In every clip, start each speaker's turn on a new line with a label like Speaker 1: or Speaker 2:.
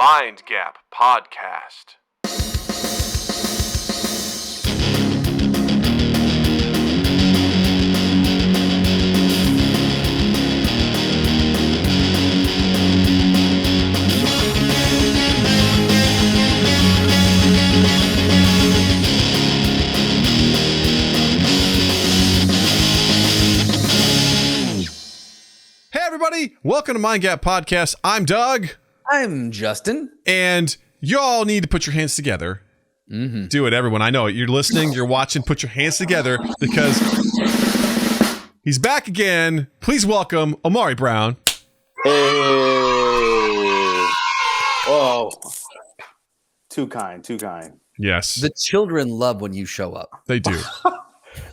Speaker 1: Mind Gap Podcast.
Speaker 2: Hey everybody, welcome to Mind Gap Podcast. I'm Doug.
Speaker 3: I'm Justin.
Speaker 2: And y'all need to put your hands together. Mm-hmm. Do it, everyone. I know it. You're listening, you're watching, put your hands together because he's back again. Please welcome Omari Brown.
Speaker 4: Hey. Oh, too kind.
Speaker 2: Yes.
Speaker 3: The children love when you show up.
Speaker 2: They do.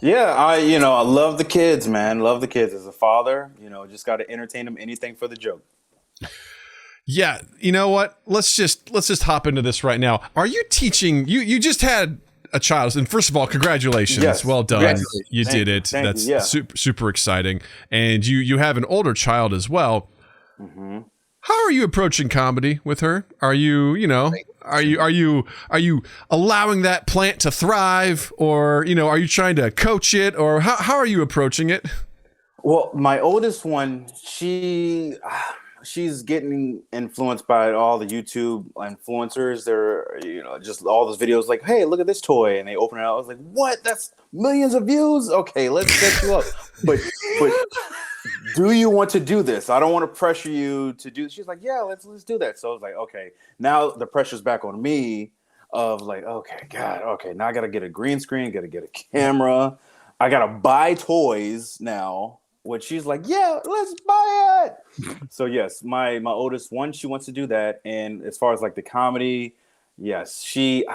Speaker 4: Yeah, I love the kids, man. Love the kids as a father. Just got to entertain them. Anything for the joke.
Speaker 2: Yeah, you know what? Let's just hop into this right now. Are you teaching? You just had a child, and first of all, congratulations.
Speaker 4: Yes.
Speaker 2: Well done.
Speaker 4: Yes.
Speaker 2: You did it. That's
Speaker 4: you. Yeah.
Speaker 2: super exciting. And you have an older child as well. Mm-hmm. How are you approaching comedy with her? Are you are you allowing that plant to thrive, or are you trying to coach it, or how are you approaching it?
Speaker 4: Well, my oldest one, she's getting influenced by all the YouTube influencers. They're just all those videos like, hey, look at this toy, and they open it out. I was like, what? That's millions of views. Okay, let's set you up. But do you want to do this? I don't want to pressure you to do. She's like, yeah, let's do that. So I was like, okay, now the pressure's back on me of like, okay, God, okay, now I got to get a green screen, got to get a camera. I got to buy toys now, which she's like, yeah, let's buy it. So yes, my oldest one, she wants to do that. And as far as like the comedy, yes, she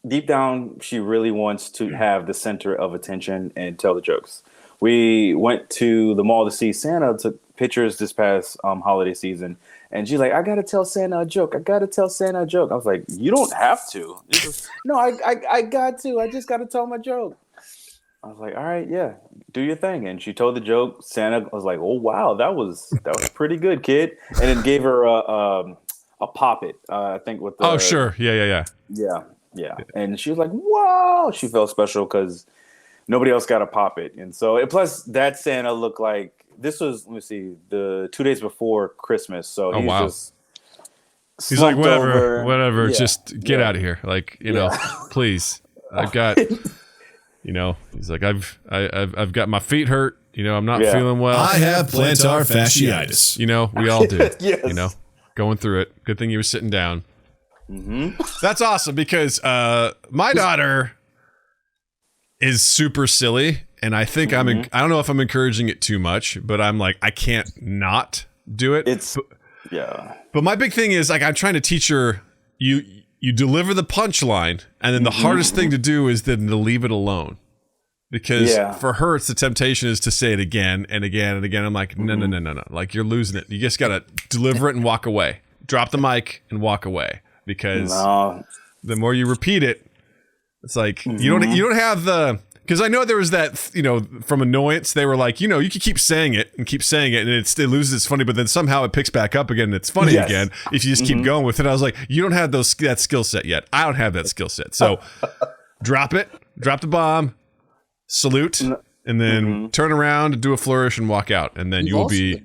Speaker 4: deep down, she really wants to have the center of attention and tell the jokes. We went to the mall to see Santa, took pictures this past holiday season. And she's like, I got to tell Santa a joke. I was like, you don't have to. No, I got to. I just got to tell my joke. I was like, all right, yeah, do your thing. And she told the joke. Santa was like, oh, wow, that was pretty good, kid. And then gave her a poppet, I think. With the,
Speaker 2: oh, sure. Yeah.
Speaker 4: And she was like, wow. She felt special because nobody else got a poppet. And so, plus that Santa looked like, this was, let me see, the 2 days before Christmas. So
Speaker 2: he's like, whatever, just get out of here. Like, please. I've got, he's like, I've got my feet hurt. I'm not feeling well.
Speaker 5: I have plantar fasciitis.
Speaker 2: We all do.
Speaker 4: Yes.
Speaker 2: Going through it. Good thing you were sitting down.
Speaker 4: Mm-hmm.
Speaker 2: That's awesome because my daughter is super silly, and I think I don't know if I'm encouraging it too much, but I'm like, I can't not do it. But my big thing is like, I'm trying to teach her, you deliver the punchline, and then the hardest thing to do is then to leave it alone. Because for her, it's the temptation is to say it again and again and again. I'm like, no. Like, you're losing it. You just got to deliver it and walk away. Drop the mic and walk away. Because the more you repeat it, it's like, you don't have the, because I know there was that, from annoyance, they were like, you could keep saying it, and it loses its funny, but then somehow it picks back up again and it's funny again if you just keep going with it. I was like, you don't have that skill set yet. I don't have that skill set. So drop the bomb, salute, and then turn around and do a flourish and walk out. And then you'll be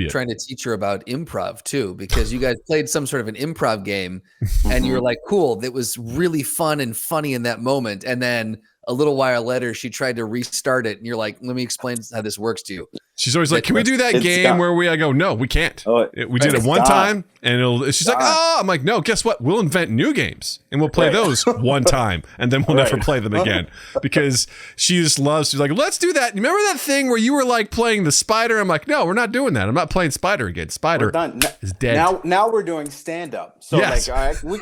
Speaker 3: trying to teach her about improv too, because you guys played some sort of an improv game and you were like, cool, that was really fun and funny in that moment. And then a little while later, she tried to restart it, and you're like, let me explain how this works to you.
Speaker 2: She's always like, can we do that game where I go, no, we can't. We did it one time, and she's like, oh, I'm like, no, guess what? We'll invent new games, and we'll play those one time, and then we'll never play them again. Because she's like, let's do that. Remember that thing where you were like playing the spider? I'm like, no, we're not doing that. I'm not playing spider again. Spider is dead.
Speaker 4: Now we're doing stand up. So like, all right, we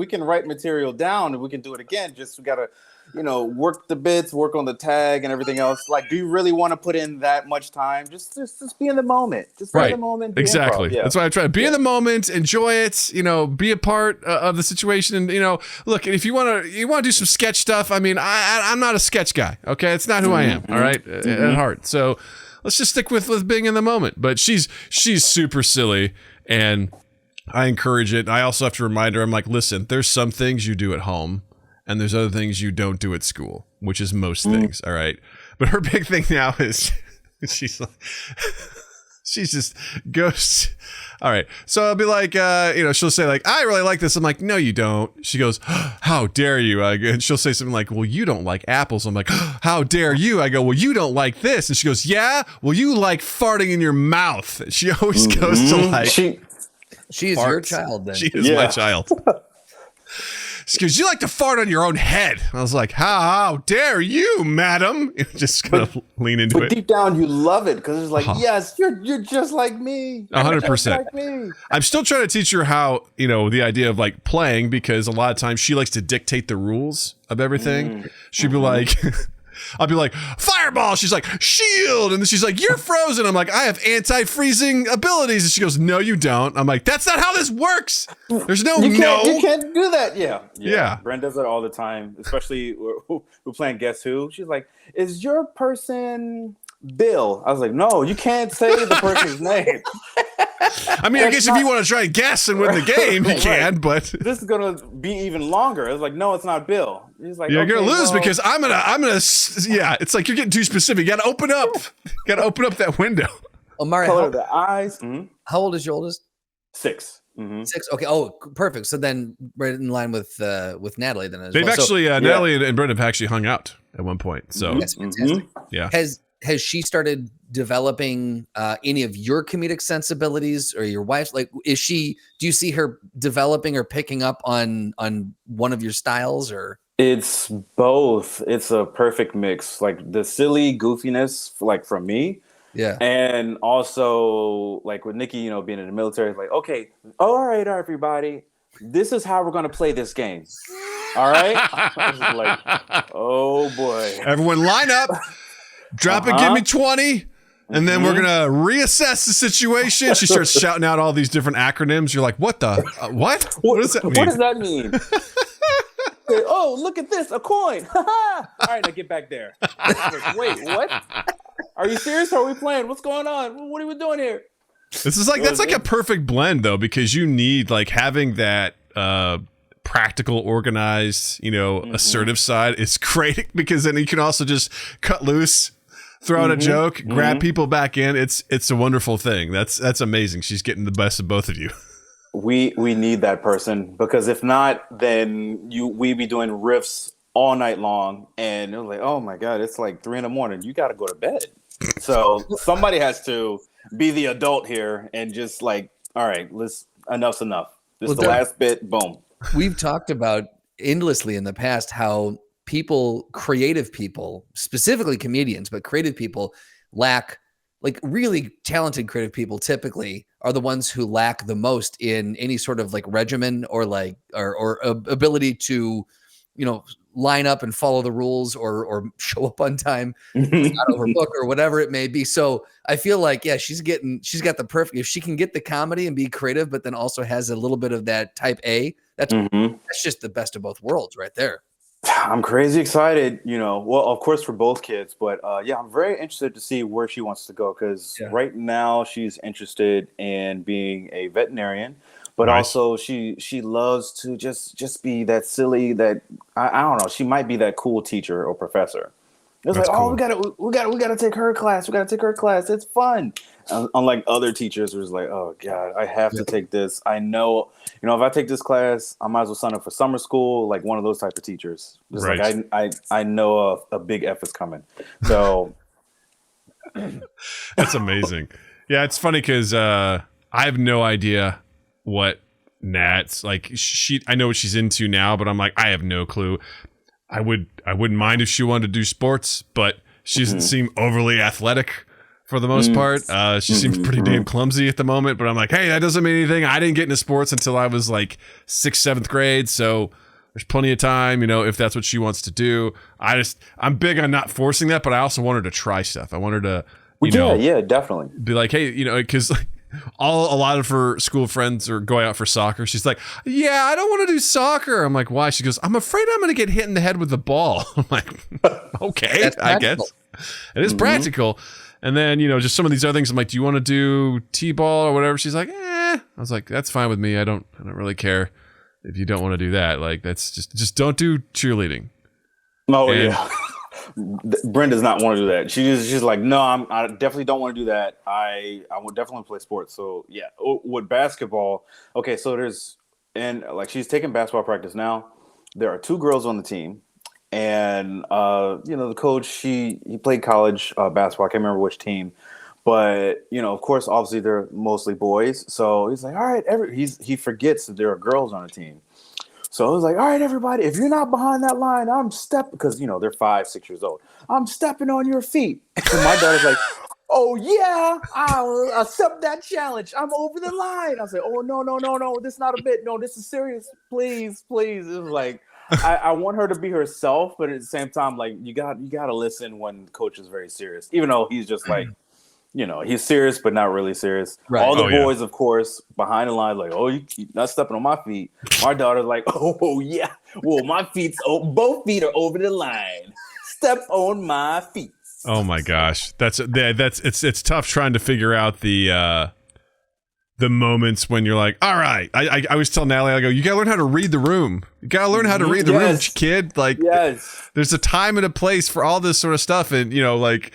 Speaker 4: can write material down, and we can do it again. Just we gotta, work the bits, work on the tag and everything else. Like, do you really want to put in that much time? Just be in the moment. Just be in the moment.
Speaker 2: Exactly. That's why I try to be in the moment, enjoy it, be a part of the situation. And, look, if you want to do some sketch stuff, I mean, I'm not a sketch guy. Okay. It's not who I am. All right. At heart. So let's just stick with being in the moment. But she's super silly, and I encourage it. I also have to remind her, I'm like, listen, there's some things you do at home and there's other things you don't do at school, which is most things. All right. But her big thing now is she's like, she's just goes. All right. So I'll be like, she'll say like, I really like this. I'm like, no, you don't. She goes, how dare you? And she'll say something like, well, you don't like apples. I'm like, how dare you? I go, well, you don't like this. And she goes, yeah, well, you like farting in your mouth. She always goes to like.
Speaker 3: She is
Speaker 2: farts.
Speaker 3: your child then.
Speaker 2: She is my child. She goes, you like to fart on your own head. I was like, how dare you, madam? Just gonna lean into it.
Speaker 4: Deep down, you love it because it's like, yes, you're just like me.
Speaker 2: 100%. I'm still trying to teach her how, the idea of like playing, because a lot of times she likes to dictate the rules of everything. She'd be like, I'll be like, fireball. She's like, shield. And then she's like, you're frozen. I'm like, I have anti-freezing abilities. And she goes, no, you don't. I'm like, that's not how this works. There's no
Speaker 4: You can't do that. Yeah. Brent does it all the time, especially we're playing Guess Who. She's like, is your person Bill? I was like, no, you can't say the person's name.
Speaker 2: I mean, I guess if you want to try and guess and win the game, you can, but
Speaker 4: this is going to be even longer. It's like, no, it's not Bill. He's like,
Speaker 2: you're going to lose because I'm going to, yeah, it's like you're getting too specific. You got to open up. That window.
Speaker 3: Omari,
Speaker 4: color of the eyes.
Speaker 3: How old is your oldest?
Speaker 4: 6.
Speaker 3: 6. Okay. Oh, perfect. So then right in line with Natalie then as
Speaker 2: They've
Speaker 3: well.
Speaker 2: actually, Natalie and Brent have actually hung out at one point. So
Speaker 3: that's fantastic.
Speaker 2: Yeah.
Speaker 3: Has she started developing any of your comedic sensibilities or your wife's? Like, do you see her developing or picking up on one of your styles or?
Speaker 4: It's both. It's a perfect mix. Like the silly goofiness, like from me.
Speaker 3: Yeah. And
Speaker 4: also like with Nikki, being in the military, it's like, okay, all right, everybody, this is how we're going to play this game. All right. I was like, oh boy.
Speaker 2: Everyone line up. Drop it, give me 20, and then we're going to reassess the situation. She starts shouting out all these different acronyms. You're like, what the? What? What does that mean?
Speaker 4: What does that mean? Oh, look at this, a coin. All right, now get back there. Like, wait, what? Are you serious? Are we playing? What's going on? What are we doing here?
Speaker 2: This is like, that's like a perfect blend, though, because you need like having that practical, organized, assertive side is great because then you can also just cut loose. Throw out a joke, grab people back in. It's a wonderful thing. That's amazing. She's getting the best of both of you.
Speaker 4: We need that person because if not, then we be doing riffs all night long, and it was like, oh my god, it's like 3 a.m. You got to go to bed. So somebody has to be the adult here and just like, all right, enough's enough. This is the last bit. Boom.
Speaker 3: We've talked about endlessly in the past how creative people, specifically comedians, but creative people lack, like really talented creative people typically are the ones who lack the most in any sort of like regimen or like, or ability to, line up and follow the rules or show up on time, not overbook or whatever it may be. So I feel like, yeah, she's got the perfect, if she can get the comedy and be creative, but then also has a little bit of that type A, that's just the best of both worlds right there.
Speaker 4: I'm crazy excited, well, of course for both kids, but I'm very interested to see where she wants to go because right now she's interested in being a veterinarian, but also she loves to just be that silly, that I don't know, she might be that cool teacher or professor. It's like, cool. we gotta take her class. We gotta take her class. It's fun. Unlike other teachers who's like, oh God, I have to take this. I know, if I take this class, I might as well sign up for summer school. Like one of those type of teachers. Just like I know a big F is coming. So
Speaker 2: that's amazing. Yeah, it's funny because I have no idea what Nat's like. I know what she's into now, but I'm like, I have no clue. I wouldn't mind if she wanted to do sports, but she doesn't seem overly athletic for the most part. She seems pretty damn clumsy at the moment, but I'm like, hey, that doesn't mean anything. I didn't get into sports until I was like 6th, 7th grade. So there's plenty of time, if that's what she wants to do. I'm big on not forcing that, but I also want her to try stuff. I want her to,
Speaker 4: yeah, definitely
Speaker 2: be like, hey, because like, a lot of her school friends are going out for soccer. She's like, yeah, I don't want to do soccer. I'm like, why? She goes, I'm afraid I'm going to get hit in the head with the ball. I'm like, okay, I guess it is practical. And then, just some of these other things. I'm like, do you want to do T-ball or whatever? She's like, I was like, that's fine with me. I don't really care if you don't want to do that. Like, that's just don't do cheerleading.
Speaker 4: Oh, yeah. Brenda does not want to do that. She's like, no, I definitely don't want to do that. I would definitely play sports. So yeah, with basketball, okay. So she's taking basketball practice now. There are 2 girls on the team, and the coach he played college basketball. I can't remember which team, but of course, obviously they're mostly boys. So he's like, all right, he forgets that there are girls on the team. So I was like, all right, everybody, if you're not behind that line, I'm stepping, because, they're 5, 6 years old. I'm stepping on your feet. And my daughter's like, oh, yeah, I'll accept that challenge. I'm over the line. I was like, oh, no, this is not a bit. No, this is serious. Please. It was like, I want her to be herself, but at the same time, like, you got to listen when the coach is very serious, even though he's just like, he's serious, but not really serious. Right. All the boys, of course, behind the line, like, oh, you keep not stepping on my feet. My daughter's like, oh, yeah. Well, both feet are over the line. Step on my feet.
Speaker 2: Oh my gosh, it's tough trying to figure out the moments when you're like, all right. I always tell Natalie, I go, you gotta learn how to read the room. You gotta learn how to read the room, kid. Like, there's a time and a place for all this sort of stuff, and like.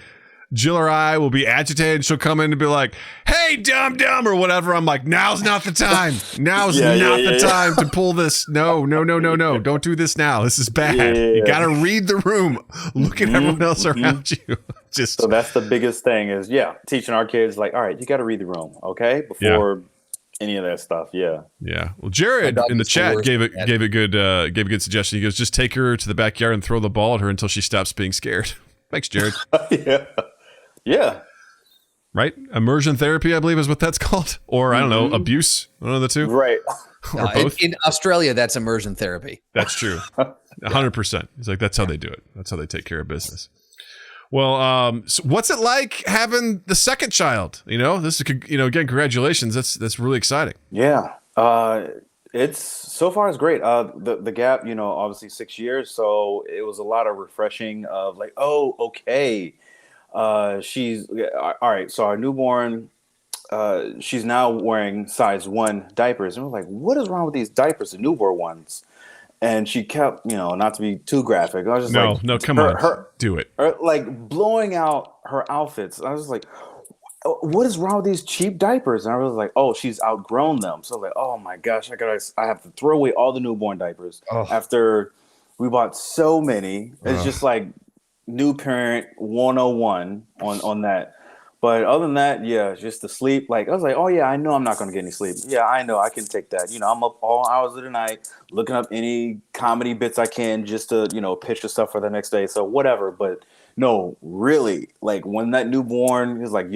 Speaker 2: Jill or I will be agitated. She'll come in and be like, hey, dumb, or whatever. I'm like, now's not the time. Now's not the time to pull this. No. Don't do this now. This is bad. You got to read the room. Look at everyone else around you.
Speaker 4: So that's the biggest thing is, teaching our kids, like, all right, you got to read the room, okay? Before any of that stuff. Yeah.
Speaker 2: Well, Jared in the chat gave a good suggestion. He goes, just take her to the backyard and throw the ball at her until she stops being scared. Thanks, Jared.
Speaker 4: Yeah.
Speaker 2: Right? Immersion therapy, I believe, is what that's called. Or, I don't know, abuse. One of the two.
Speaker 4: Right.
Speaker 3: Or both. In Australia, that's immersion therapy.
Speaker 2: That's true. 100%. He's like, that's how they do it. That's how they take care of business. Well, so what's it like having the second child? This is, again, congratulations. That's really exciting.
Speaker 4: Yeah. It's so far it's great. The gap, obviously 6 years. So it was a lot of refreshing of like, oh, okay. She's all right. So our newborn, she's now wearing size 1 diapers, and we're like, "What is wrong with these diapers, the newborn ones?" And she kept, not to be too graphic. I was just
Speaker 2: no, come on, do it.
Speaker 4: Like blowing out her outfits. I was like, "What is wrong with these cheap diapers?" And I was like, "Oh, she's outgrown them." So I was like, "Oh my gosh, I have to throw away all the newborn diapers after we bought so many." It's just like. New parent 101 on that. But other than that, just the sleep. Like, I was like, oh, yeah, I know I'm not going to get any sleep. Yeah, I know I can take that. I'm up all hours of the night looking up any comedy bits I can just to, pitch the stuff for the next day. So whatever. But no, really, like when that newborn is like,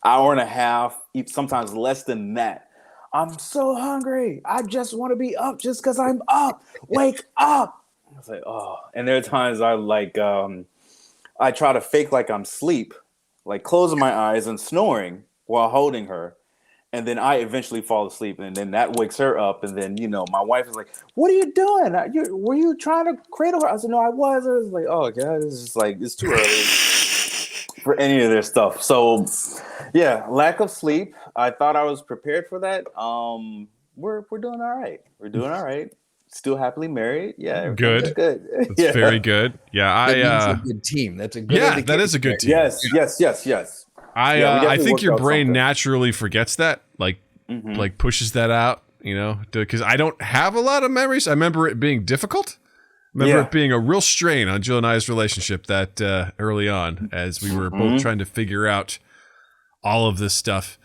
Speaker 4: hour and a half, sometimes less than that. I'm so hungry. I just want to be up just because I'm up. Wake up. I was like, oh. And there are times I like, I try to fake like I'm asleep, like closing my eyes and snoring while holding her. And then I eventually fall asleep, and then that wakes her up. And then, my wife is like, what are you doing? Were you trying to cradle her? I said, no, I was. I was like, oh, God, it's just like, it's too early for any of this stuff. So, lack of sleep. I thought I was prepared for that. We're doing all right. We're doing all right. Still happily married. Yeah.
Speaker 2: Good. That's very good. Yeah.
Speaker 3: That means a good team. That's a good
Speaker 2: that is a good team.
Speaker 4: Yes.
Speaker 2: I think your brain naturally forgets that, like pushes that out, because I don't have a lot of memories. I remember it being difficult. It being a real strain on Jill and I's relationship that early on as we were both trying to figure out all of this stuff.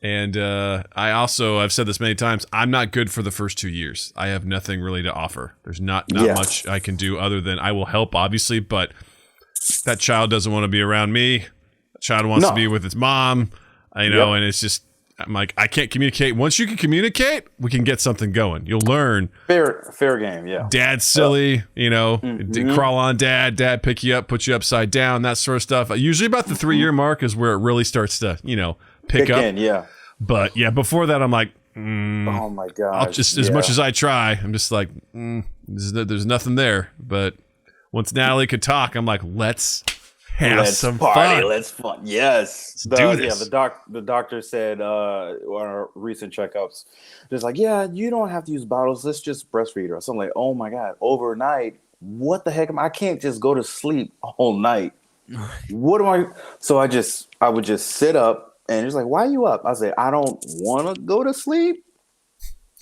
Speaker 2: And I've said this many times, I'm not good for the first 2 years. I have nothing really to offer. There's not much I can do other than I will help, obviously, but that child doesn't want to be around me. That child wants to be with its mom, and it's just, I'm like, I can't communicate. Once you can communicate, we can get something going. You'll learn.
Speaker 4: Fair game, yeah.
Speaker 2: Dad's silly, crawl on dad pick you up, put you upside down, that sort of stuff. Usually about the 3-year mark is where it really starts to, pick up.
Speaker 4: In,
Speaker 2: But before that, I'm like,
Speaker 4: oh my God.
Speaker 2: As much as I try, I'm just like, there's nothing there. But once Natalie could talk, I'm like, let's Have some fun.
Speaker 4: Let's fun. Yes.
Speaker 2: Do this.
Speaker 4: Yeah, the doctor said on our recent checkups, just like, yeah, you don't have to use bottles. Let's just breastfeed her. So I'm like, oh my God, overnight. What the heck I can't just go to sleep all night. What do I? So I would just sit up and it's like, why are you up? I say, I don't want to go to sleep.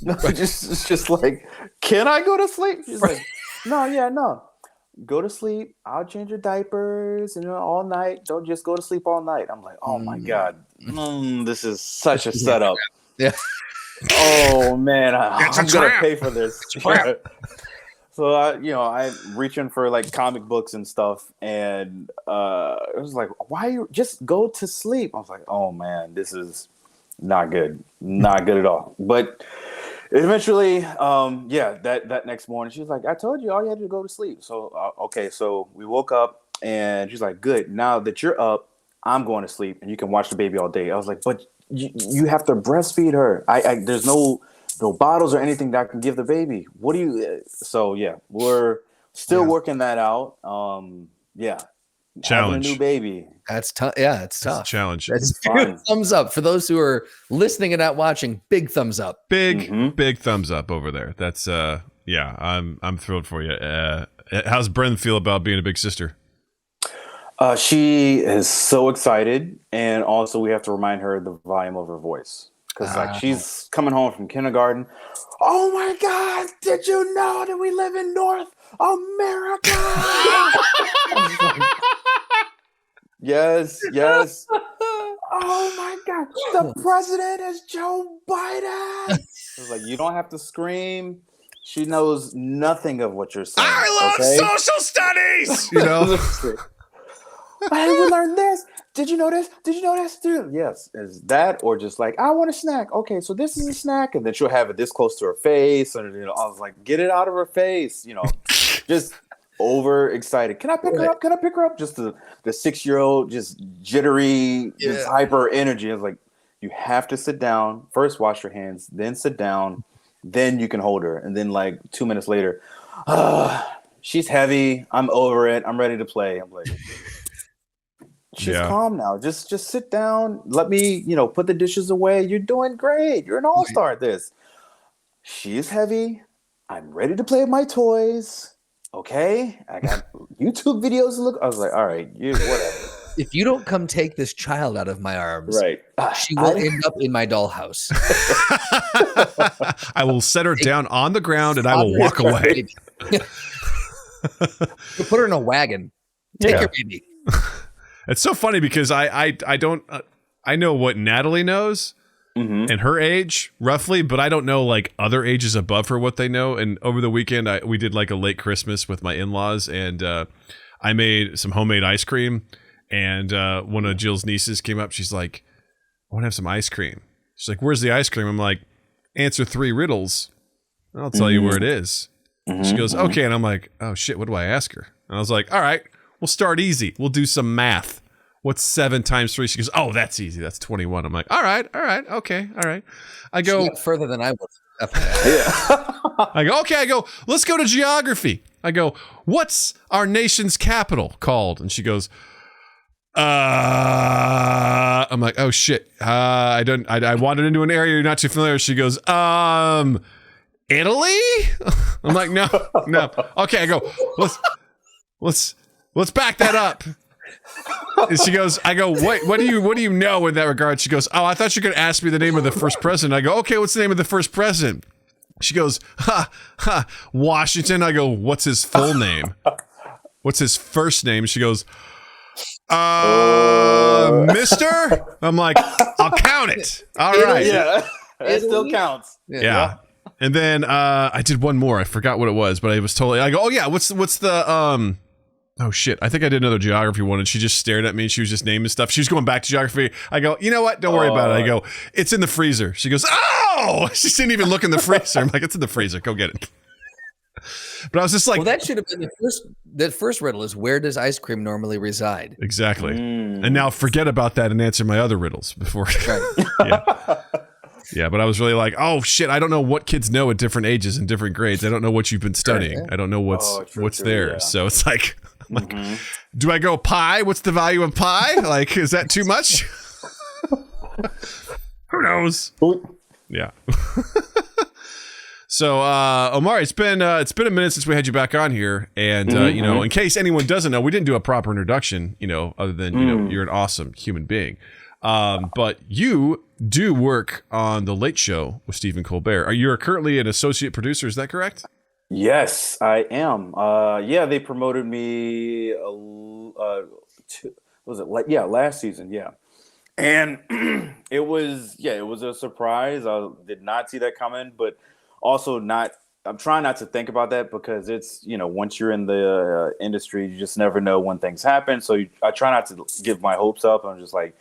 Speaker 4: It's just like, can I go to sleep? She's like, no. Go to sleep. I'll change your diapers and all night. Don't just go to sleep all night. I'm like, oh my God, this is such a setup.
Speaker 3: Yeah.
Speaker 4: Oh man, I'm gonna pay for this. So I'm reaching for like comic books and stuff, and it was like, why you just go to sleep? I was like, oh man, this is not good at all. But eventually, that next morning, she was like, I told you all you had to go to sleep. So, okay. So we woke up and she's like, good. Now that you're up, I'm going to sleep and you can watch the baby all day. I was like, but you have to breastfeed her. There's no bottles or anything that I can give the baby. What do you, so yeah, we're still working that out.
Speaker 2: Challenge.
Speaker 4: Having a new baby.
Speaker 3: That's tough. Yeah, it's tough.
Speaker 2: That's a challenge.
Speaker 3: That's fun. Thumbs up for those who are listening and not watching. Big thumbs up.
Speaker 2: Big thumbs up over there. That's I'm thrilled for you. How's Bren feel about being a big sister?
Speaker 4: She is so excited, and also we have to remind her the volume of her voice because she's coming home from kindergarten. Oh my God! Did you know that we live in North America? Yes. Oh my God! The president is Joe Biden. I was like, you don't have to scream. She knows nothing of what you're saying.
Speaker 2: I love social studies. You know.
Speaker 4: Hey, we learned this. Did you know this? Did you know this? Dude, yes. Is that or just like, I want a snack. Okay, so this is a snack, and then she'll have it this close to her face, and I was like, get it out of her face. Just overexcited. Can I pick her up? Can I pick her up? Just the 6-year-old, just jittery, just hyper energy. I was like, you have to sit down first, wash your hands, then sit down, then you can hold her, and then like 2 minutes later, she's heavy. I'm over it. I'm ready to play. I'm like. She's calm now. Just sit down. Let me, put the dishes away. You're doing great. You're an all-star at this. She is heavy. I'm ready to play with my toys. Okay. I got YouTube videos to look. I was like, all right, whatever.
Speaker 3: If you don't come take this child out of my arms,
Speaker 4: right,
Speaker 3: she will end up in my dollhouse.
Speaker 2: I will set her down on the ground and I will walk away.
Speaker 3: You put her in a wagon. Take your baby.
Speaker 2: It's so funny because I don't I know what Natalie knows and her age roughly, but I don't know like other ages above her what they know. And over the weekend we did like a late Christmas with my in-laws, and I made some homemade ice cream. And one of Jill's nieces came up. She's like, "I want to have some ice cream." She's like, "Where's the ice cream?" I'm like, "Answer 3 riddles. I'll tell you where it is." She goes, "Okay," and I'm like, "Oh shit, what do I ask her?" And I was like, "All right. We'll start easy. We'll do some math. What's 7 times 3? She goes, "Oh, that's easy. That's 21." I'm like, all right. Okay. All right. I go
Speaker 3: she got further than I was.
Speaker 2: I go, okay. I go, let's go to geography. I go, what's our nation's capital called? And she goes, I'm like, oh shit. I wandered into an area you're not too familiar. She goes, Italy? I'm like, no. Okay. I go, let's back that up. And she goes, I go, what do you know in that regard? She goes, oh, I thought you were going to ask me the name of the first president. I go, okay, what's the name of the first president? She goes, Washington. I go, what's his full name? What's his first name? She goes, Mister? I'm like, I'll count it. All right.
Speaker 4: Yeah, it still counts.
Speaker 2: Yeah. And then I did one more. I forgot what it was, but I was totally. I go, oh yeah, what's the Oh shit! I think I did another geography one, and she just stared at me. She was just naming stuff. She was going back to geography. I go, you know what? Don't worry about it. I go, it's in the freezer. She goes, oh! She didn't even look in the freezer. I'm like, it's in the freezer. Go get it. But I was just like,
Speaker 3: well, that should have been the first. That first riddle is, where does ice cream normally reside?
Speaker 2: Exactly. And now forget about that and answer my other riddles before.
Speaker 3: Right.
Speaker 2: Yeah. Yeah, but I was really like, oh shit, I don't know what kids know at different ages and different grades. I don't know what you've been studying. I don't know what's there. Yeah. So it's like, do I go pi? What's the value of pi? Like, is that too much? Who knows? Yeah. So, Omari, it's been a minute since we had you back on here, and in case anyone doesn't know, we didn't do a proper introduction, other than you're an awesome human being. But you do work on the Late Show with Stephen Colbert. You're currently an associate producer. Is that correct?
Speaker 4: Yes, I am. They promoted me. Last season. Yeah. And it was a surprise. I did not see that coming, but also I'm trying not to think about that because it's, once you're in the industry, you just never know when things happen. So I try not to give my hopes up. I'm just like,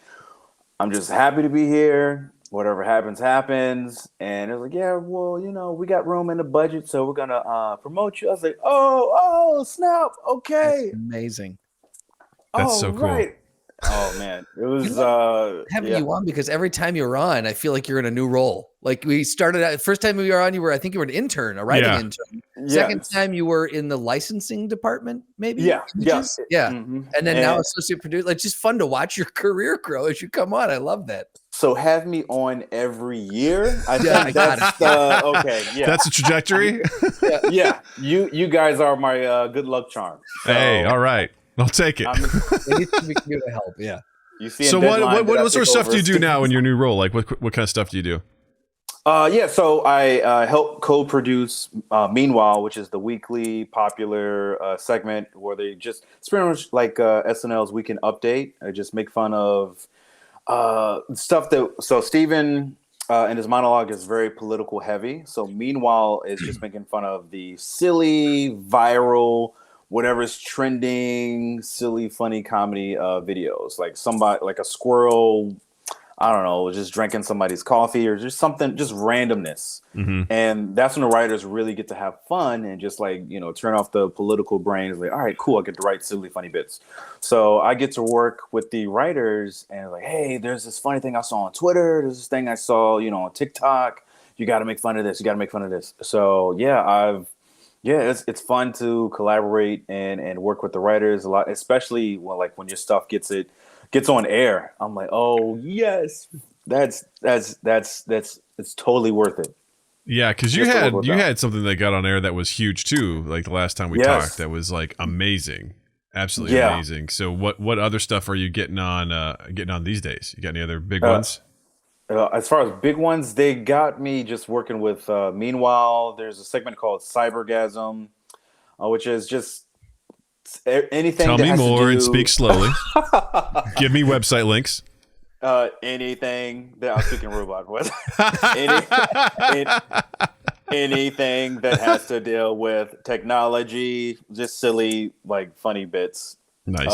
Speaker 4: I'm just happy to be here. Whatever happens, happens. And it was like, yeah, well, we got room in the budget, so we're going to promote you. I was like, oh, snap. Okay.
Speaker 3: That's amazing.
Speaker 2: That's so cool.
Speaker 4: Right. Oh man, it was
Speaker 3: having you on because every time you're on, I feel like you're in a new role. Like we started out first time we were on, I think you were an intern, a writing intern. Second time you were in the licensing department, maybe.
Speaker 4: Yeah.
Speaker 3: And then now associate producer. Like just fun to watch your career grow as you come on. I love that.
Speaker 4: So have me on every year. I think that's okay. Yeah,
Speaker 2: that's a trajectory.
Speaker 4: Yeah. You guys are my good luck charm. So,
Speaker 2: hey, all right. I'll take it.
Speaker 3: Anything we can do to help, yeah.
Speaker 2: So what sort of stuff do you do now in your new role? Like what kind of stuff do you do?
Speaker 4: So I help co-produce Meanwhile, which is the weekly popular segment where it's pretty much like SNL's Weekend Update. I just make fun of stuff so Stephen and his monologue is very political heavy. So Meanwhile is just making fun of the silly, viral, whatever's trending, silly, funny comedy videos, like somebody, like a squirrel, I don't know, just drinking somebody's coffee or just something, just randomness. And that's when the writers really get to have fun and just like, turn off the political brain. It's like, all right, cool, I get to write silly, funny bits. So I get to work with the writers and like, hey, there's this funny thing I saw on Twitter. There's this thing I saw, on TikTok. You got to make fun of this. You got to make fun of this. So it's fun to collaborate and work with the writers a lot, especially when your stuff gets on air. I'm like, oh yes, that's it's totally worth it.
Speaker 2: Yeah, because you had something that got on air that was huge too. Like the last time we talked, that was like amazing, absolutely amazing. So what other stuff are you getting on these days? You got any other big ones?
Speaker 4: As far as big ones, they got me just working with Meanwhile. There's a segment called Cybergasm, which is just anything.
Speaker 2: Tell me more and speak slowly. Give me website links.
Speaker 4: Anything that I'm speaking robot with. Anything that has to deal with technology, just silly, like funny bits.
Speaker 2: Nice.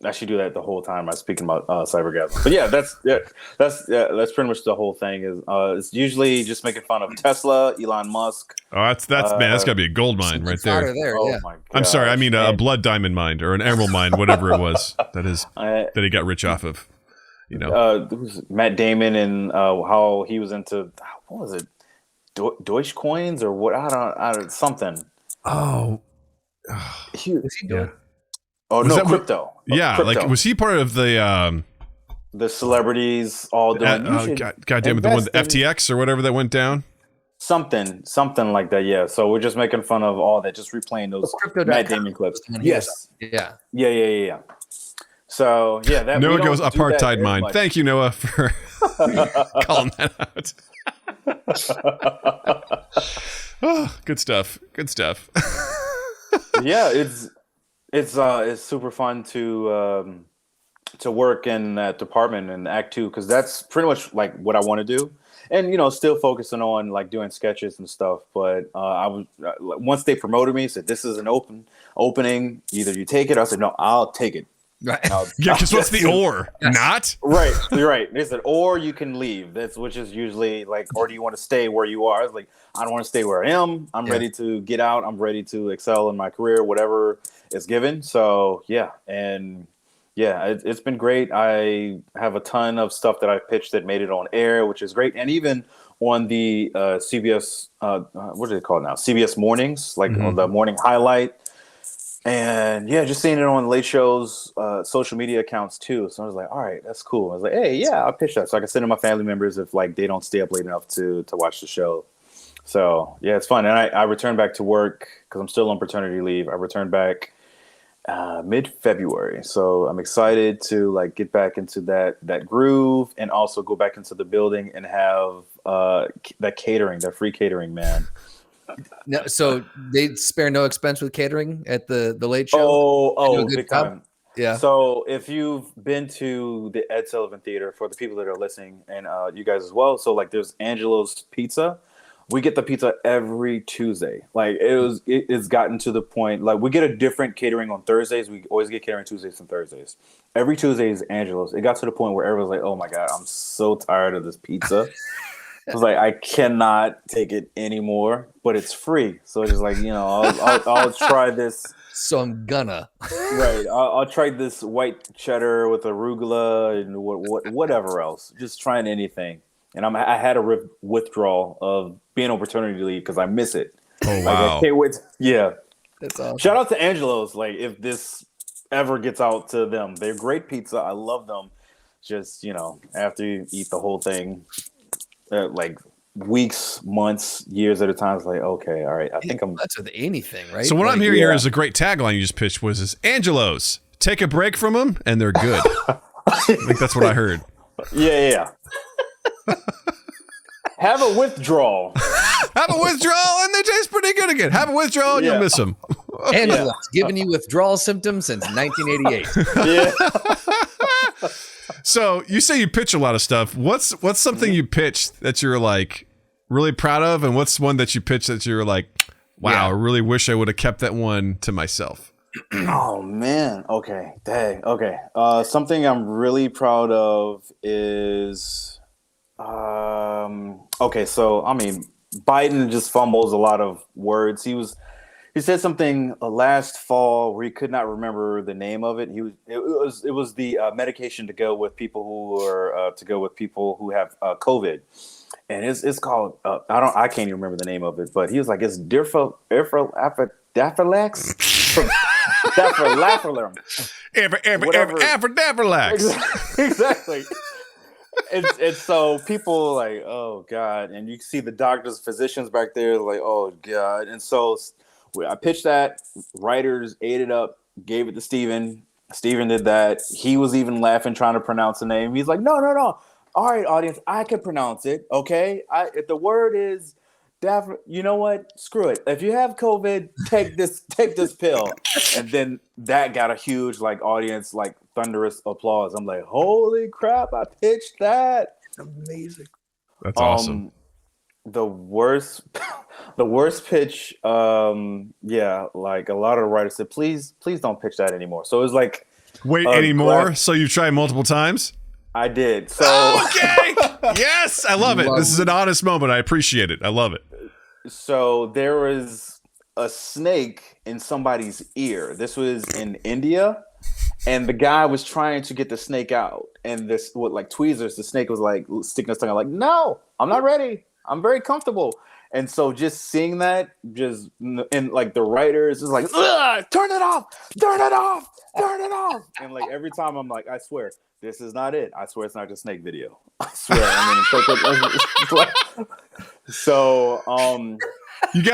Speaker 4: I should do that the whole time I'm speaking about cybergasm. But that's pretty much the whole thing. Is it's usually just making fun of Tesla, Elon Musk.
Speaker 2: Oh, that's man, that's got to be a gold mine right there.
Speaker 3: Oh
Speaker 4: my God.
Speaker 2: I'm sorry, I mean a blood diamond mine or an emerald mine, whatever it was that he got rich off of.
Speaker 4: Matt Damon and how he was into what was it, Deutsche coins or what? I don't something.
Speaker 2: Oh,
Speaker 3: was he doing?
Speaker 4: Oh, no, crypto.
Speaker 2: Crypto. Like was he part of the
Speaker 4: celebrities all doing?
Speaker 2: God damn it, the one FTX or whatever that went down.
Speaker 4: Something like that. Yeah. So we're just making fun of all that, just replaying those Matt Damon clips. Yes. Yeah. So that
Speaker 2: Noah goes apartheid mine. Thank you, Noah, for calling that out. Oh, good stuff.
Speaker 4: Yeah, it's super fun to work in that department in Act 2 because that's pretty much like what I want to do, and still focusing on like doing sketches and stuff. But I was once they promoted me, said this is an opening. Either you take it, I said no, I'll take it.
Speaker 2: Right. Yeah, because what's the or? Yes. Not?
Speaker 4: Right. You're right. They said, or you can leave. Which is usually like, or do you want to stay where you are? I was like, I don't want to stay where I am. I'm ready to get out. I'm ready to excel in my career, whatever is given. So, it's been great. I have a ton of stuff that I pitched that made it on air, which is great. And even on the CBS, what do they call it now? CBS Mornings, like on the morning highlight. And yeah, just seeing it on Late Show's social media accounts too. So I was like, all right, that's cool. I was like, hey, yeah, I'll pitch that. So I can send to my family members if like they don't stay up late enough to watch the show. So yeah, it's fun. And I returned back to work because I'm still on paternity leave. I returned back mid-February. So I'm excited to like get back into that groove and also go back into the building and have that catering, that free catering, man.
Speaker 3: No, so they spare no expense with catering at the Late Show.
Speaker 4: Oh, big time.
Speaker 3: Yeah.
Speaker 4: So if you've been to the Ed Sullivan Theater, for the people that are listening, and you guys as well, so like there's Angelo's Pizza. We get the pizza every Tuesday. Like it's gotten to the point like we get a different catering on Thursdays. We always get catering Tuesdays and Thursdays. Every Tuesday is Angelo's. It got to the point where everyone's like, "Oh my god, I'm so tired of this pizza." I was like, I cannot take it anymore, but it's free. So it's just like, I'll try this.
Speaker 3: So I'm gonna.
Speaker 4: Right. I'll try this white cheddar with arugula and whatever else. Just trying anything. And I had a withdrawal of being on paternity leave because I miss it.
Speaker 2: Oh, wow.
Speaker 4: I can't wait. Yeah.
Speaker 3: That's awesome.
Speaker 4: Shout out to Angelo's. Like, if this ever gets out to them, they're great pizza. I love them. Just, after you eat the whole thing, like weeks, months, years at a time, it's like, okay, all right. I think I'm.
Speaker 3: That's with anything, right?
Speaker 2: So what I'm hearing here is a great tagline you just pitched was Angelo's. Take a break from them and they're good. I think that's what I heard.
Speaker 4: Yeah. Have a withdrawal.
Speaker 2: Have a withdrawal and they taste pretty good again. Have a withdrawal and you'll miss them.
Speaker 3: Angelo's giving you withdrawal symptoms since 1988.
Speaker 4: Yeah.
Speaker 2: So you say you pitch a lot of stuff. What's something you pitched that you're like really proud of, and what's one that you pitched that you're like, wow, I really wish I would have kept that one to myself?
Speaker 4: Oh man. Okay. Dang. Okay. Something I'm really proud of is okay, so I mean Biden just fumbles a lot of words. He said something last fall where he could not remember the name of it. It was the medication to go with people who have COVID, and it's called I can't even remember the name of it. But he was like, it's Dafalax. Exactly. It's so people like, oh god, and you see the doctors, physicians back there like, oh god, and so I pitched that. Writers ate it up, gave it to Stephen. Stephen did that. He was even laughing, trying to pronounce the name. He's like, no. All right, audience, I can pronounce it. Okay, if the word is you know what? Screw it. If you have COVID, take this pill. And then that got a huge audience, thunderous applause. I'm like, holy crap! I pitched that.
Speaker 3: Amazing.
Speaker 2: That's awesome.
Speaker 4: The worst pitch. A lot of the writers said, please don't pitch that anymore. So it was like,
Speaker 2: wait, anymore? So you tried multiple times?
Speaker 4: I did. So
Speaker 2: okay. Yes, I love it. This is an honest moment. I appreciate it. I love it.
Speaker 4: So there was a snake in somebody's ear. This was in India, and the guy was trying to get the snake out. And tweezers, the snake was like sticking his tongue out, like, no, I'm not ready. I'm very comfortable. And so just seeing that, and the writers is like, turn it off. And every time I'm like, I swear, this is not it. I swear it's not the snake video. I swear.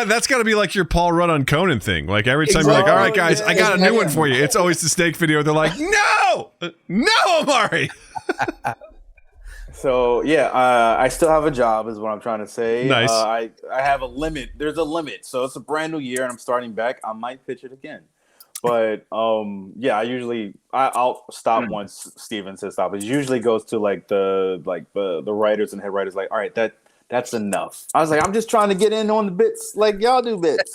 Speaker 2: That's got to be like your Paul Rudd on Conan thing. Like every time you're like, all right, guys, I got a new one for you. It's always the snake video. They're like, no, Omari.
Speaker 4: So I still have a job, is what I'm trying to say.
Speaker 2: Nice.
Speaker 4: I have a limit. There's a limit. So it's a brand new year, and I'm starting back. I might pitch it again, but I'll stop once Steven says stop. It usually goes to the writers and head writers. Like, all right, that's enough. I was like, I'm just trying to get in on the bits, like y'all do bits.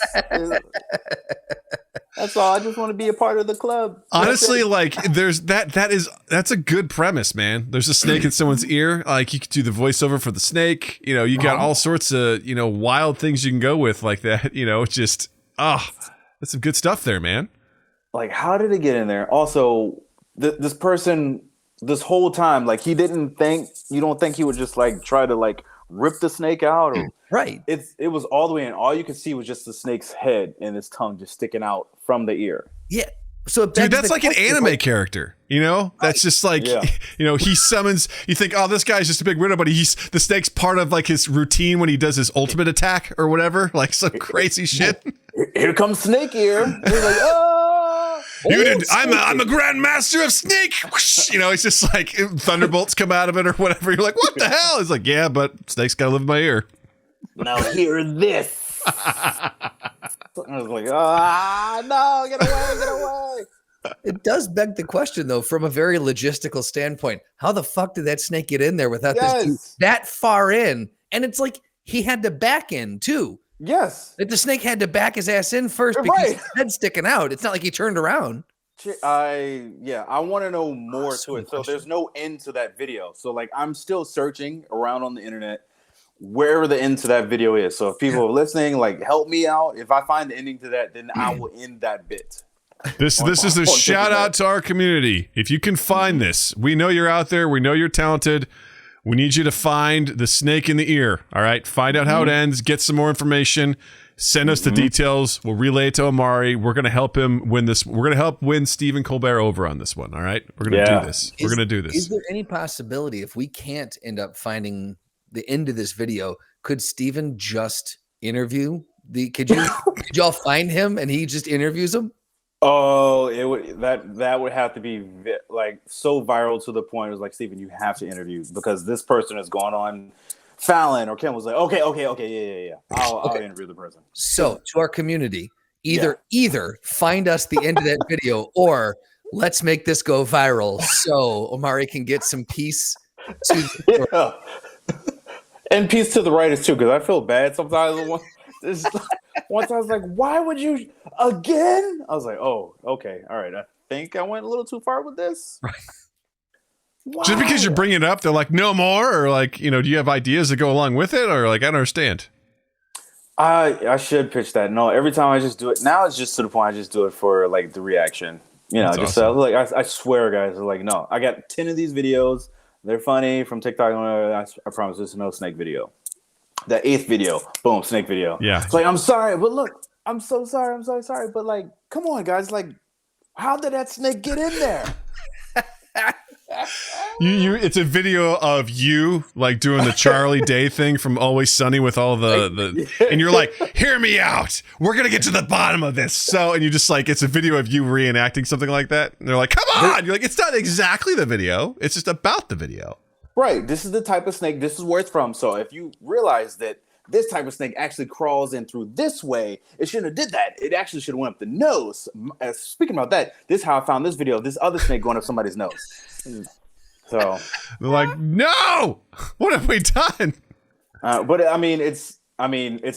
Speaker 4: That's all. I just want to be a part of the club.
Speaker 2: Honestly, there's that's a good premise, man. There's a snake in someone's ear. Like you could do the voiceover for the snake. You got all sorts of, wild things you can go with like that. That's some good stuff there, man.
Speaker 4: Like, how did it get in there? Also, this person this whole time, like you don't think he would just like try to like rip the snake out or
Speaker 3: right.
Speaker 4: It was all the way in. All you could see was just the snake's head and his tongue just sticking out from the ear.
Speaker 3: Yeah. So
Speaker 2: dude, that's like an anime character, you know? That's just like, you know, he summons, you think, oh, this guy's just a big weirdo, but the snake's part of like his routine when he does his ultimate attack or whatever, like some crazy shit.
Speaker 4: Here comes Snake Ear. He's like, oh,
Speaker 2: I'm a grandmaster of snake. You know, it's just like thunderbolts come out of it or whatever. You're like, what the hell? It's like, yeah, but snake's got to live in my ear.
Speaker 4: Now hear this. I was like, no, get away.
Speaker 3: It does beg the question, though, from a very logistical standpoint. How the fuck did that snake get in there without this dude that far in? And it's like he had to back in, too.
Speaker 4: Yes.
Speaker 3: Like the snake had to back his ass in first because his head's sticking out. It's not like he turned around.
Speaker 4: I want to know more to it. So there's no end to that video. So, like, I'm still searching around on the internet where the end to that video is. So if people are listening, like, help me out. If I find the ending to that, then I will end that bit.
Speaker 2: This is a shout out to our community. If you can find this, we know you're out there. We know you're talented. We need you to find the snake in the ear. All right. Find out how it ends. Get some more information. Send us the details. We'll relay it to Omari. We're going to help him win this. We're going to help win Stephen Colbert over on this one. All right. We're going to do this. We're going to do this.
Speaker 3: Is there any possibility if we can't end up finding the end of this video, could Stephen just interview could y'all find him and he just interviews him?
Speaker 4: Oh, that would have to be like so viral to the point it was like, Stephen, you have to interview because this person has gone on Fallon or Kim was like, okay, yeah. I'll interview the person.
Speaker 3: So to our community, either find us the end of that video or let's make this go viral so Omari can get some peace to the story.
Speaker 4: And peace to the writers too, because I feel bad sometimes. Once I was like, why would you again? I was like, oh, okay, all right. I think I went a little too far with this.
Speaker 3: Right.
Speaker 2: Just because you're bringing it up, they're like, no more, or like, you know, do you have ideas that go along with it, or like, I don't understand.
Speaker 4: I should pitch that. No, every time I just do it now, it's just to the point I just do it for like the reaction. You know,
Speaker 2: That's
Speaker 4: just
Speaker 2: awesome.
Speaker 4: like I swear, guys, like no, I got 10 of these videos. They're funny from TikTok. I promise this is no snake video. The 8th video, boom, snake video.
Speaker 2: Yeah.
Speaker 4: It's like, I'm sorry, but look, I'm so sorry. I'm so sorry. But like, come on, guys. Like, how did that snake get in there?
Speaker 2: It's a video of you like doing the Charlie Day thing from Always Sunny with all the and you're like, hear me out. We're gonna get to the bottom of this. So, and you just like, it's a video of you reenacting something like that. And they're like, come on. You're like, it's not exactly the video. It's just about the video.
Speaker 4: Right. This is the type of snake. This is where it's from. So if you realize that this type of snake actually crawls in through this way, it shouldn't have did that. It actually should have went up the nose. Speaking about that, this is how I found this video. This other snake going up somebody's nose. So
Speaker 2: they're like, no, what have we done?
Speaker 4: But I mean, it's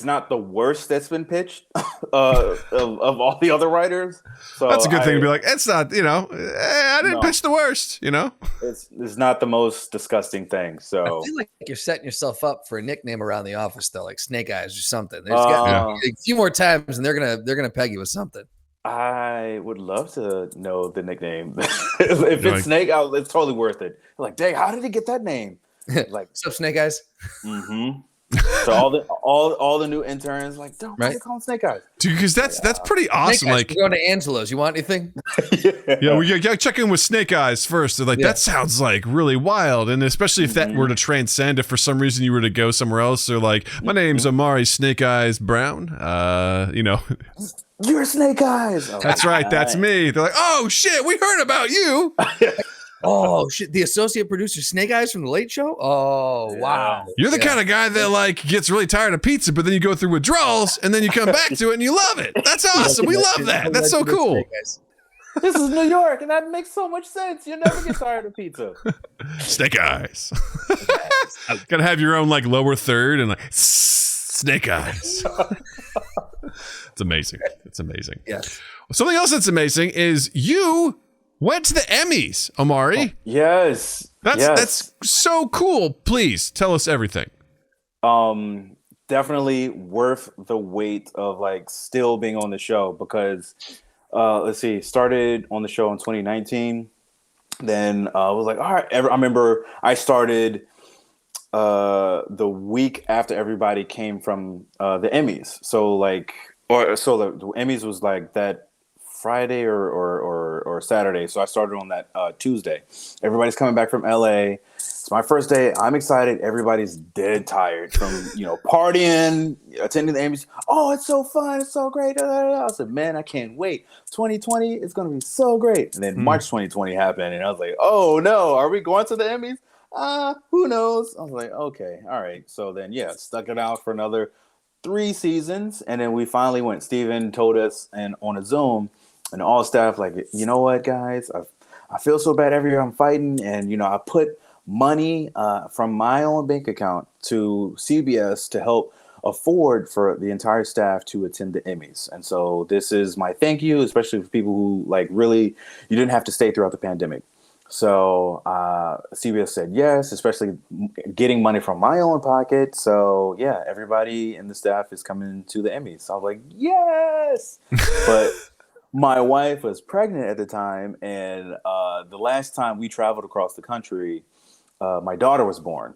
Speaker 4: not the worst that's been pitched of all the other writers. So
Speaker 2: that's a good thing to be like, it's not, you know, I didn't pitch the worst, you know?
Speaker 4: It's not the most disgusting thing. So
Speaker 3: I feel like you're setting yourself up for a nickname around the office though, like Snake Eyes or something. There's got a few more times and they're gonna peg you with something.
Speaker 4: I would love to know the nickname. if it's Snake, it's totally worth it. Like, dang, how did he get that name? Like,
Speaker 3: what's up, Snake Eyes?
Speaker 4: Mm-hmm. So all the new interns like, don't call them Snake Eyes,
Speaker 2: dude, because that's pretty awesome. Like,
Speaker 3: we're going to Angelo's. You want anything?
Speaker 2: We gotta check in with Snake Eyes first. They're like, that sounds like really wild, and especially if that were to transcend. If for some reason you were to go somewhere else, they're like, my name's Omari Snake Eyes Brown. You know.
Speaker 4: You're Snake Eyes. Oh,
Speaker 2: that's right. That's me. They're like, oh shit, we heard about you.
Speaker 3: Oh shit, the associate producer Snake Eyes from the Late Show. Oh wow,
Speaker 2: you're the kind of guy that like gets really tired of pizza, but then you go through withdrawals and then you come back to it and you love it. That's awesome. We love that. That's so cool.
Speaker 4: This is New York, and that makes so much sense. You never get tired of pizza.
Speaker 2: Snake Eyes. Gotta have your own like lower third and like Snake Eyes. It's amazing. It's amazing.
Speaker 3: Yes.
Speaker 2: Something else that's amazing is you went to the Emmys, Omari.
Speaker 4: Oh, yes.
Speaker 2: That's so cool. Please tell us everything.
Speaker 4: Definitely worth the wait of like still being on the show because let's see, started on the show in 2019. Then I was like, all right. I remember I started the week after everybody came from the Emmys. So the Emmys was like that Friday or Saturday. So I started on that Tuesday. Everybody's coming back from LA. It's my first day. I'm excited. Everybody's dead tired from partying, attending the Emmys. Oh, it's so fun. It's so great. I said, man, I can't wait. 2020 is going to be so great. And then March 2020 happened, and I was like, oh no, are we going to the Emmys? Who knows? I was like, okay, all right. So then, stuck it out for another 3 seasons, and then we finally went. Stephen told us, and on a Zoom, and all staff, like, you know what, guys, I feel so bad every year I'm fighting, and I put money from my own bank account to CBS to help afford for the entire staff to attend the Emmys. And so this is my thank you, especially for people who really you didn't have to stay throughout the pandemic. So CBS said yes, especially getting money from my own pocket. So yeah, everybody in the staff is coming to the Emmys. So I was like, yes. But my wife was pregnant at the time, and the last time we traveled across the country, my daughter was born.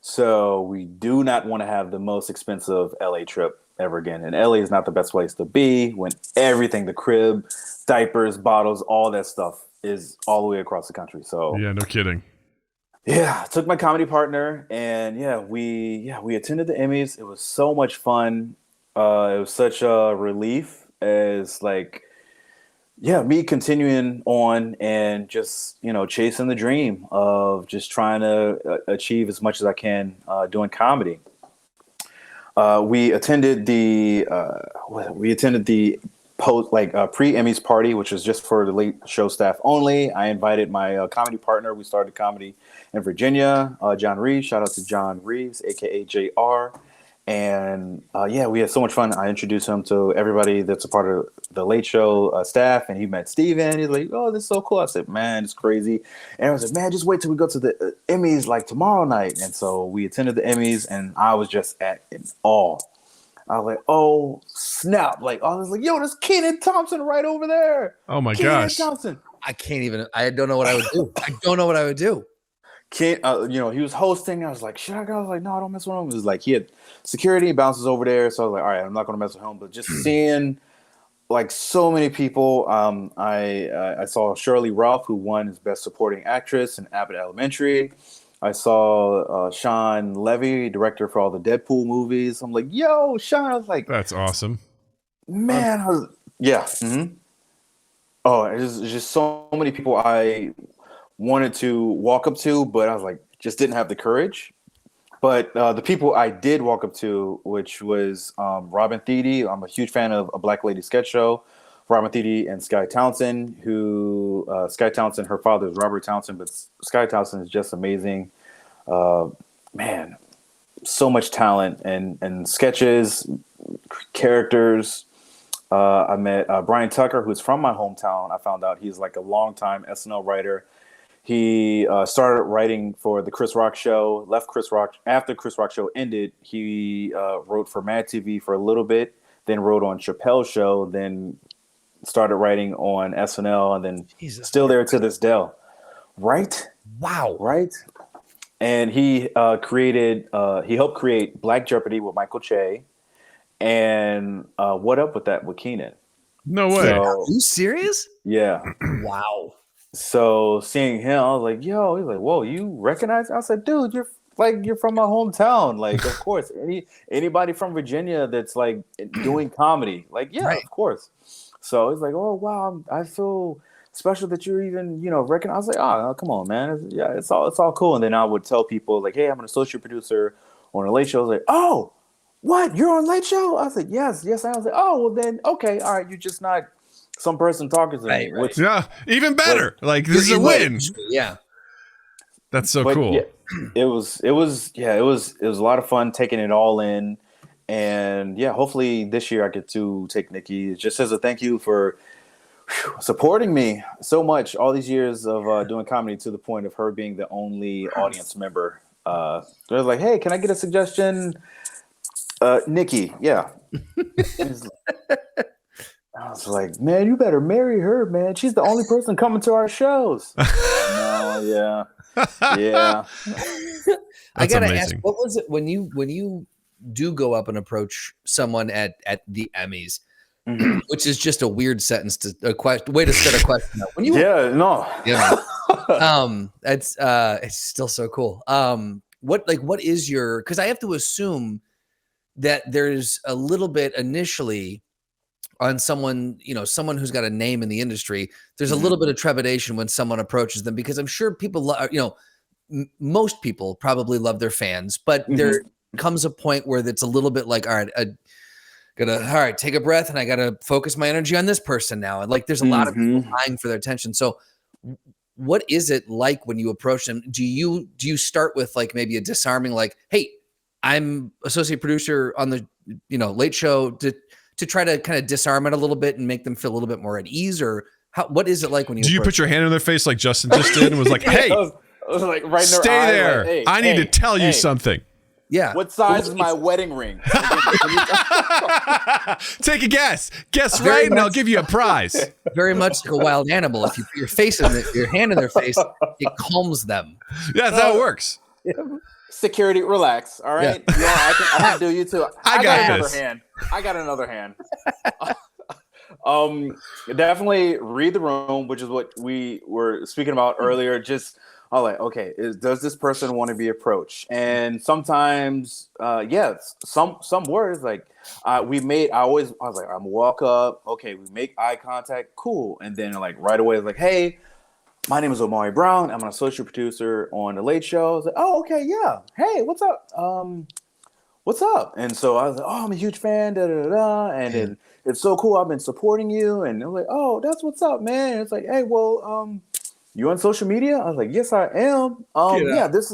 Speaker 4: So we do not want to have the most expensive LA trip ever again. And LA is not the best place to be when everything, the crib, diapers, bottles, all that stuff is all the way across the country. So
Speaker 2: yeah, no kidding.
Speaker 4: Yeah, I took my comedy partner, and we attended the Emmys. It was so much fun. It was such a relief as me continuing on and just chasing the dream of just trying to achieve as much as I can doing comedy. We attended the post pre-Emmys party, which was just for the late show staff only. I invited my comedy partner. We started comedy in Virginia, John Reeves. Shout out to John Reeves, aka JR. And we had so much fun. I introduced him to everybody that's a part of the late show staff, and he met Steven. He's like, oh, this is so cool. I said, man, it's crazy. And I was like, man, just wait till we go to the Emmys tomorrow night. And so we attended the Emmys, and I was just in awe. I was like, oh, snap. I was like, yo, there's Kenan Thompson right over there.
Speaker 2: Oh, my
Speaker 4: Kenan
Speaker 2: gosh.
Speaker 4: Thompson.
Speaker 3: I can't even. I don't know what I would do.
Speaker 4: He was hosting. I was like, should I go? I was like, no, I don't mess with him. It was like he had security bounces over there. So I was like, all right, I'm not going to mess with him. But just seeing so many people, I saw Shirley Ralph, who won his Best Supporting Actress in Abbott Elementary. I saw Sean Levy, director for all the Deadpool movies. I'm like, yo, Sean. I was like,
Speaker 2: that's awesome,
Speaker 4: man. Oh, it's just so many people I wanted to walk up to, but I was like, just didn't have the courage. But the people I did walk up to, which was Robin Thede. I'm a huge fan of A Black Lady Sketch Show. Robin Thede and Sky Townsend, Sky Townsend, her father is Robert Townsend, but Sky Townsend is just amazing. Man, so much talent and sketches, characters. I met Brian Tucker, who's from my hometown. I found out he's a longtime SNL writer. He started writing for the Chris Rock show, left Chris Rock after Chris Rock show ended. He wrote for Mad TV for a little bit, then wrote on Chappelle's show, then started writing on SNL, and then still there to this day. Right?
Speaker 3: Wow.
Speaker 4: Right? And he helped create Black Jeopardy with Michael Che, and What Up With That with Kenan.
Speaker 2: No way.
Speaker 3: So, are you serious?
Speaker 4: Yeah.
Speaker 3: Wow.
Speaker 4: So seeing him, I was like, yo, he's like, whoa, you recognize? I said, dude, you're from my hometown. Of course, anybody from Virginia that's doing comedy, right. Of course. So he's like, oh, wow, I feel special that you're even, recognize. I was like, oh, come on, man. It's all cool. And then I would tell people hey, I'm an associate producer on a Late Show. I was like, oh, what? You're on Late Show? I was like, yes. I was like, oh, well then, okay, all right. You're just not some person talking to me.
Speaker 3: Right.
Speaker 2: Yeah, even better. This is a win.
Speaker 3: Yeah.
Speaker 2: That's so cool.
Speaker 4: Yeah, it was a lot of fun taking it all in. And yeah, hopefully this year I get to take Nikki just as a thank you for supporting me so much all these years of doing comedy, to the point of her being the only audience member. They're like, hey, can I get a suggestion? Nikki, yeah. I was like, man, you better marry her, man. She's the only person coming to our shows. Yeah. Yeah.
Speaker 3: I gotta ask,
Speaker 2: amazing.
Speaker 3: what was it when you do go up and approach someone at the Emmys, which is just a weird sentence to way to start a question. When you it's still so cool. What is your, because I have to assume that there's a little bit initially on someone, someone who's got a name in the industry, there's a little bit of trepidation when someone approaches them, because I'm sure people, most people probably love their fans, but there comes a point where it's a little bit like, all right, take a breath, and I gotta focus my energy on this person now. And like, there's a lot of people vying for their attention. So what is it like when you approach them? Do you start with like maybe a disarming, like, hey, I'm associate producer on the, late show, to try to kind of disarm it a little bit and make them feel a little bit more at ease? Or what is it like when you
Speaker 2: put your hand in their face like Justin just did and was like, hey,
Speaker 4: I was like right in their
Speaker 2: stay
Speaker 4: eyes,
Speaker 2: there.
Speaker 4: like, hey,
Speaker 2: I need to tell you something.
Speaker 3: Yeah.
Speaker 4: What size is my wedding ring?
Speaker 2: Take a guess. Guess right, and I'll give you a prize.
Speaker 3: Very much like a wild animal. If you put your hand in their face, it calms them.
Speaker 2: Yeah, that's how it works.
Speaker 4: Security, relax. All right. Yeah. I can do you too.
Speaker 2: I got
Speaker 4: another hand. I got another hand. Definitely read the room, which is what we were speaking about earlier. Just like, okay, does this person want to be approached? And sometimes, yes, some words like I was like, I'm walk up, okay, we make eye contact, cool, and then like right away, it's like, hey, my name is Omari Brown. I'm an associate producer on The Late Show. I was like, oh, okay, yeah. Hey, what's up? What's up? And so I was like, oh, I'm a huge fan, and then it's so cool. I've been supporting you, and I'm like, oh, that's what's up, man. And it's like, hey, well, you on social media? I was like, yes, I am. Yeah, this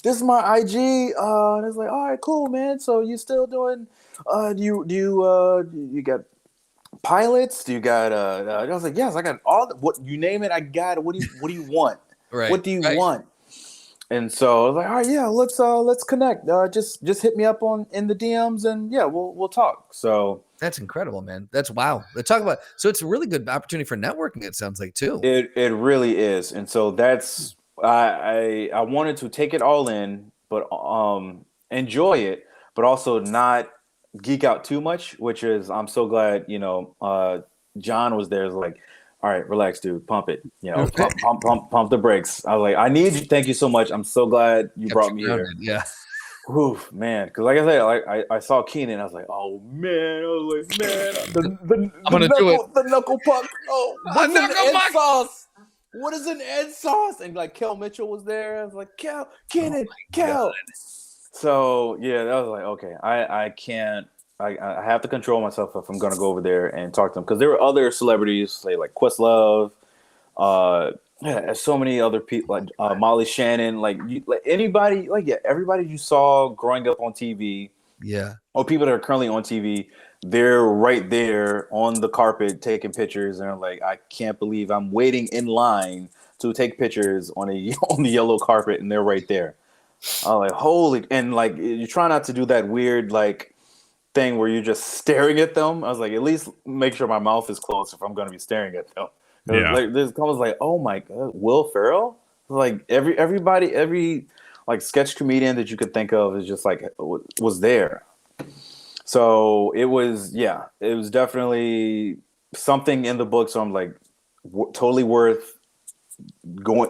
Speaker 4: is my IG. And it's like, all right, cool, man. So you still doing? You got pilots? Do you got? I was like, yes, I got all. What you name it, I got it. What do you want?
Speaker 3: Right.
Speaker 4: What do you want? And so I was like, all right, yeah, let's connect. Just hit me up in the DMs, and yeah, we'll talk. So.
Speaker 3: That's incredible, man. That's wow. So it's a really good opportunity for networking, it sounds like, too.
Speaker 4: It really is. And so that's I wanted to take it all in, but enjoy it, but also not geek out too much, which is I'm so glad, John was there. It's like, all right, relax, dude, pump it. Pump the brakes. I was like, thank you so much. I'm so glad you brought me here.
Speaker 3: Yeah.
Speaker 4: Oof, man, because like I said, I saw Keenan, I was like, oh man, I was like, man,
Speaker 3: I'm gonna do it.
Speaker 4: The knuckle puck. Oh,
Speaker 3: the knuckle puck
Speaker 4: sauce. What is an Ed sauce? And like Kel Mitchell was there. I was like, Keenan, Kel. So yeah, that was like, okay, I can't. I have to control myself if I'm gonna go over there and talk to them, because there were other celebrities, say like Questlove, so many other people, like Molly Shannon, anybody, everybody you saw growing up on TV, or people that are currently on TV, they're right there on the carpet taking pictures, and they're like, I can't believe I'm waiting in line to take pictures on the yellow carpet, and they're right there. I'm like, holy, and like you try not to do that weird like thing where you're just staring at them. I was like, at least make sure my mouth is closed if I'm going to be staring at them. Yeah. Like this was like, oh my God, Will Ferrell? Like everybody, every like sketch comedian that you could think of is just like was there. So it was definitely something in the book. So I'm like, totally worth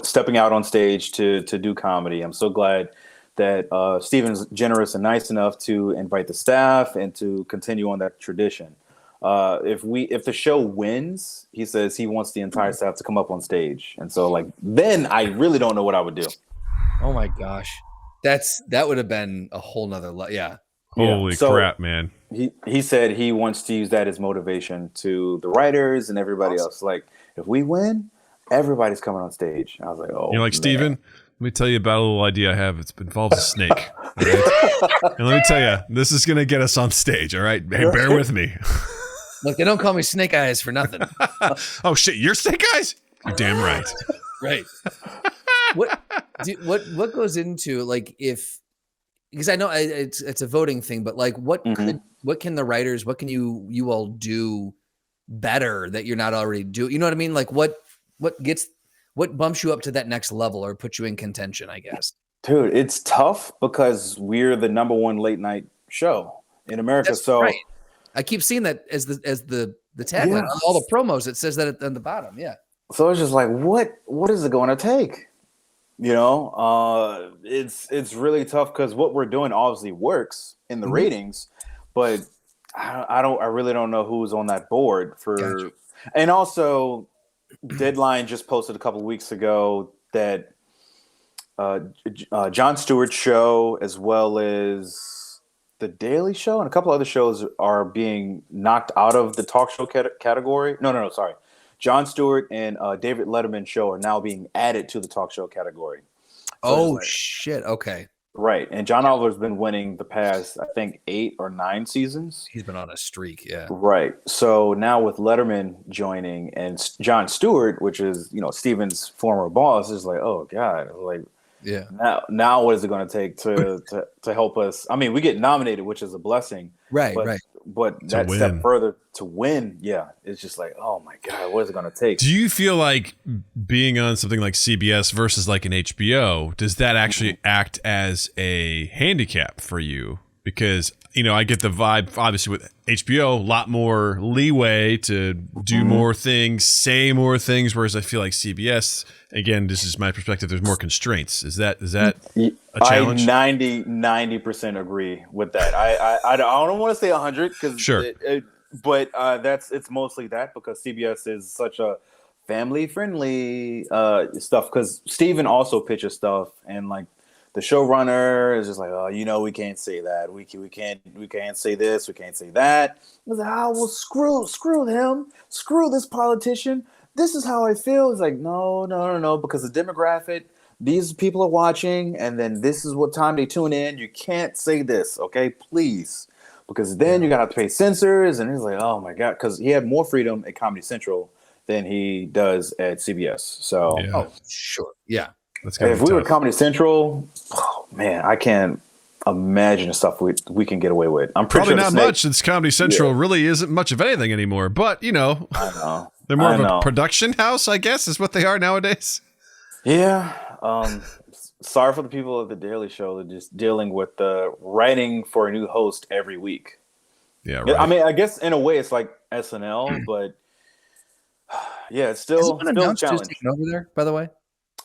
Speaker 4: stepping out on stage to do comedy. I'm so glad that Stephen's generous and nice enough to invite the staff and to continue on that tradition. If the show wins, he says he wants the entire staff to come up on stage, and so like then I really don't know what I would do.
Speaker 3: Oh my gosh, that would have been a whole nother
Speaker 2: Holy crap, man.
Speaker 4: He said he wants to use that as motivation to the writers and everybody else. Like, if we win, everybody's coming on stage. I was like, oh,
Speaker 2: you're like, Stephen, let me tell you about a little idea I have. It involves a snake. All right? And let me tell you, this is going to get us on stage. All right. Hey, bear with me.
Speaker 3: Look, they don't call me Snake Eyes for nothing.
Speaker 2: Oh shit, you're Snake Eyes? You're damn right.
Speaker 3: Right. What goes into like, because I know it's a voting thing, but like what can the writers, what can you all do better that you're not already doing? You know what I mean? Like what what bumps you up to that next level or puts you in contention, I guess?
Speaker 4: Dude, it's tough because we're the number one late night show in America.
Speaker 3: That's
Speaker 4: so
Speaker 3: right. I keep seeing that as the tagline on all the promos. It says that at the bottom. Yeah.
Speaker 4: So it's just like, what is it going to take? It's really tough because what we're doing obviously works in the ratings, but I really don't know who's on that board for. Gotcha. And also, Deadline just posted a couple of weeks ago that Jon Stewart's show, as well as The Daily Show and a couple other shows, are being knocked out of the talk show category. No, sorry. Jon Stewart and David Letterman's show are now being added to the talk show category. So
Speaker 3: shit. Okay.
Speaker 4: Right. And John Oliver's been winning the past, I think, 8 or 9 seasons.
Speaker 3: He's been on a streak. Yeah.
Speaker 4: Right. So now with Letterman joining and Jon Stewart, which is, Stephen's former boss, is like, oh God, like, yeah. Now what is it going to take to help us? I mean, we get nominated, which is a blessing.
Speaker 3: Right. Right.
Speaker 4: But that step further to win, it's just like, oh my God, what is it going to take?
Speaker 2: Do you feel like being on something like CBS versus like an HBO, does that actually act as a handicap for you? Because, I get the vibe, obviously, with HBO, a lot more leeway to do more things, say more things, whereas I feel like CBS, again, this is my perspective, there's more constraints. Is that a challenge?
Speaker 4: I 90% agree with that. I don't want to say 100 because but it's mostly that because CBS is such a family friendly stuff, because Stephen also pitches stuff, and like the showrunner is just like, oh, we can't say that. We can't say this. We can't say that. I was like, oh, well, screw him. Screw this politician. This is how I feel. It's like, no, because the demographic, these people are watching, and then this is what time they tune in. You can't say this, okay? Please. Because then you're going to have to pay censors, and he's like, oh, my God, because he had more freedom at Comedy Central than he does at CBS. So,
Speaker 3: oh, sure. Yeah.
Speaker 4: If we were Comedy Central, oh, man, I can't imagine the stuff we can get away with. I'm
Speaker 2: probably not much, since Comedy Central really isn't much of anything anymore. But,
Speaker 4: I know.
Speaker 2: They're more of a production house, I guess, is what they are nowadays.
Speaker 4: Yeah. Sorry for the people at The Daily Show that are just dealing with the writing for a new host every week.
Speaker 2: Yeah, right.
Speaker 4: I mean, I guess in a way it's like SNL, but it's still a challenge.
Speaker 3: Over there, by the way?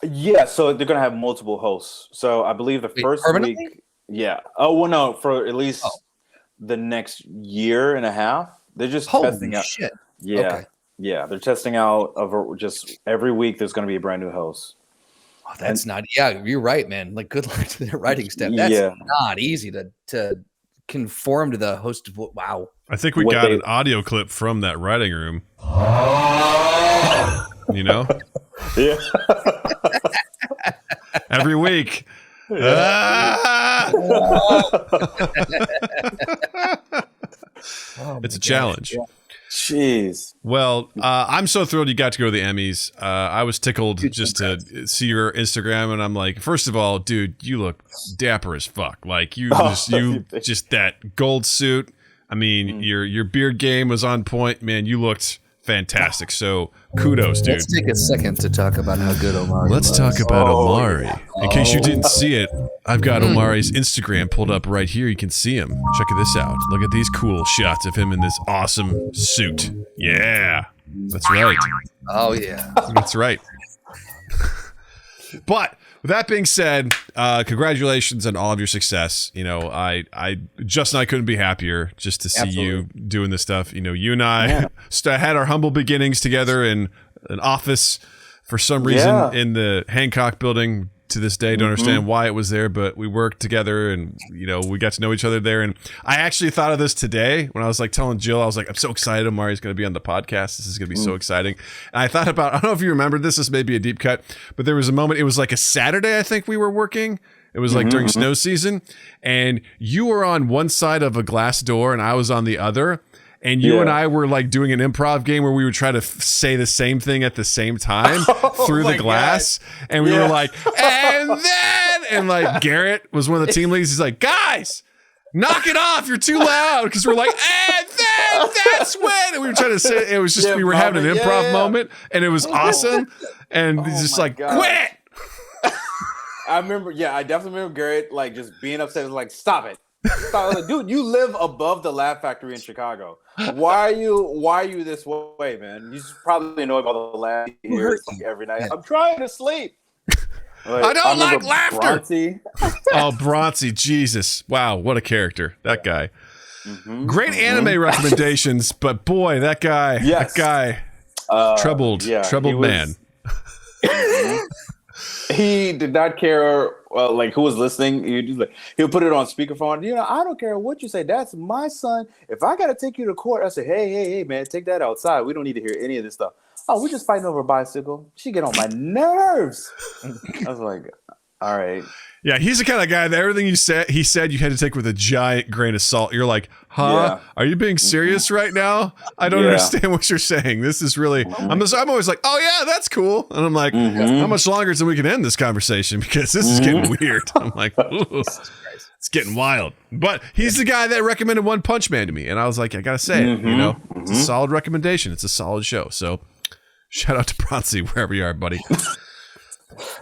Speaker 4: Yeah, so they're going to have multiple hosts. So I believe the first week. Yeah. Oh, well, no, for at least the next year and a half. They're just testing out.
Speaker 3: Shit.
Speaker 4: Yeah. Okay. Yeah, they're testing out just every week there's going to be a brand new host.
Speaker 3: Oh, that's not. Yeah, you're right, man. Like, good luck to their writing staff. That's not easy to conform to the host. Wow.
Speaker 2: I think we got an audio clip from that writing room.
Speaker 4: Yeah.
Speaker 2: Every week. It's a challenge.
Speaker 4: Yeah. Jeez.
Speaker 2: Well, I'm so thrilled you got to go to the Emmys. I was tickled just to see your Instagram, and I'm like, first of all, dude, you look dapper as fuck. Like you just that gold suit. I mean, your beard game was on point, man. You looked fantastic. So kudos, dude.
Speaker 3: Let's take a second to talk about how good Omari
Speaker 2: was. Let's talk about Omari. In case you didn't see it, I've got Omari's Instagram pulled up right here. You can see him. Check this out. Look at these cool shots of him in this awesome suit. Yeah, that's right.
Speaker 3: Oh, yeah.
Speaker 2: That's right. But with that being said, congratulations on all of your success. Justin and I couldn't be happier just to see you doing this stuff. You and I had our humble beginnings together in an office for some reason in the Hancock building. To this day, don't understand why it was there, but we worked together, and we got to know each other there. And I actually thought of this today when I was like telling Jill, I was like, I'm so excited Omari's going to be on the podcast. This is going to be so exciting. And I thought about, I don't know if you remember this may be a deep cut, but there was a moment, it was like a Saturday, I think we were working. It was like during snow season, and you were on one side of a glass door and I was on the other. And you and I were like doing an improv game where we would try to say the same thing at the same time through the glass. God. And we were like, and then, and like Garrett was one of the team leads. He's like, guys, knock it off. You're too loud. Cause we're like, and then that's when. And we were trying to say it was just we were having an improv moment, and it was awesome. And he's just like,
Speaker 4: God.
Speaker 2: quit.
Speaker 4: I remember, I definitely remember Garrett like just being upset. Like, stop it. Stop. Like, dude, you live above the Laugh Factory in Chicago. Why are you this way, man? You just probably annoyed by the laugh you hear every night. I'm trying to sleep. Like,
Speaker 2: I don't like laughter.
Speaker 4: Bronte.
Speaker 2: Bronte, Jesus. Wow, what a character. That guy. Great anime recommendations, but boy, that guy, troubled man.
Speaker 4: He did not care like who was listening. He'll put it on speakerphone. I don't care what you say. That's my son. If I got to take you to court, I say, hey, man, take that outside. We don't need to hear any of this stuff. Oh, we're just fighting over a bicycle. She get on my nerves. I was like, all right.
Speaker 2: Yeah, he's the kind of guy that everything he said you had to take with a giant grain of salt. You're like, huh? Yeah. Are you being serious right now? I don't understand what you're saying. This is really. I'm always like, oh yeah, that's cool, and I'm like, how much longer until we can end this conversation because this is getting weird. I'm like, ooh, it's getting wild. But he's the guy that recommended One Punch Man to me, and I was like, I gotta say it. It's a solid recommendation. It's a solid show. So shout out to Bronte wherever you are, buddy.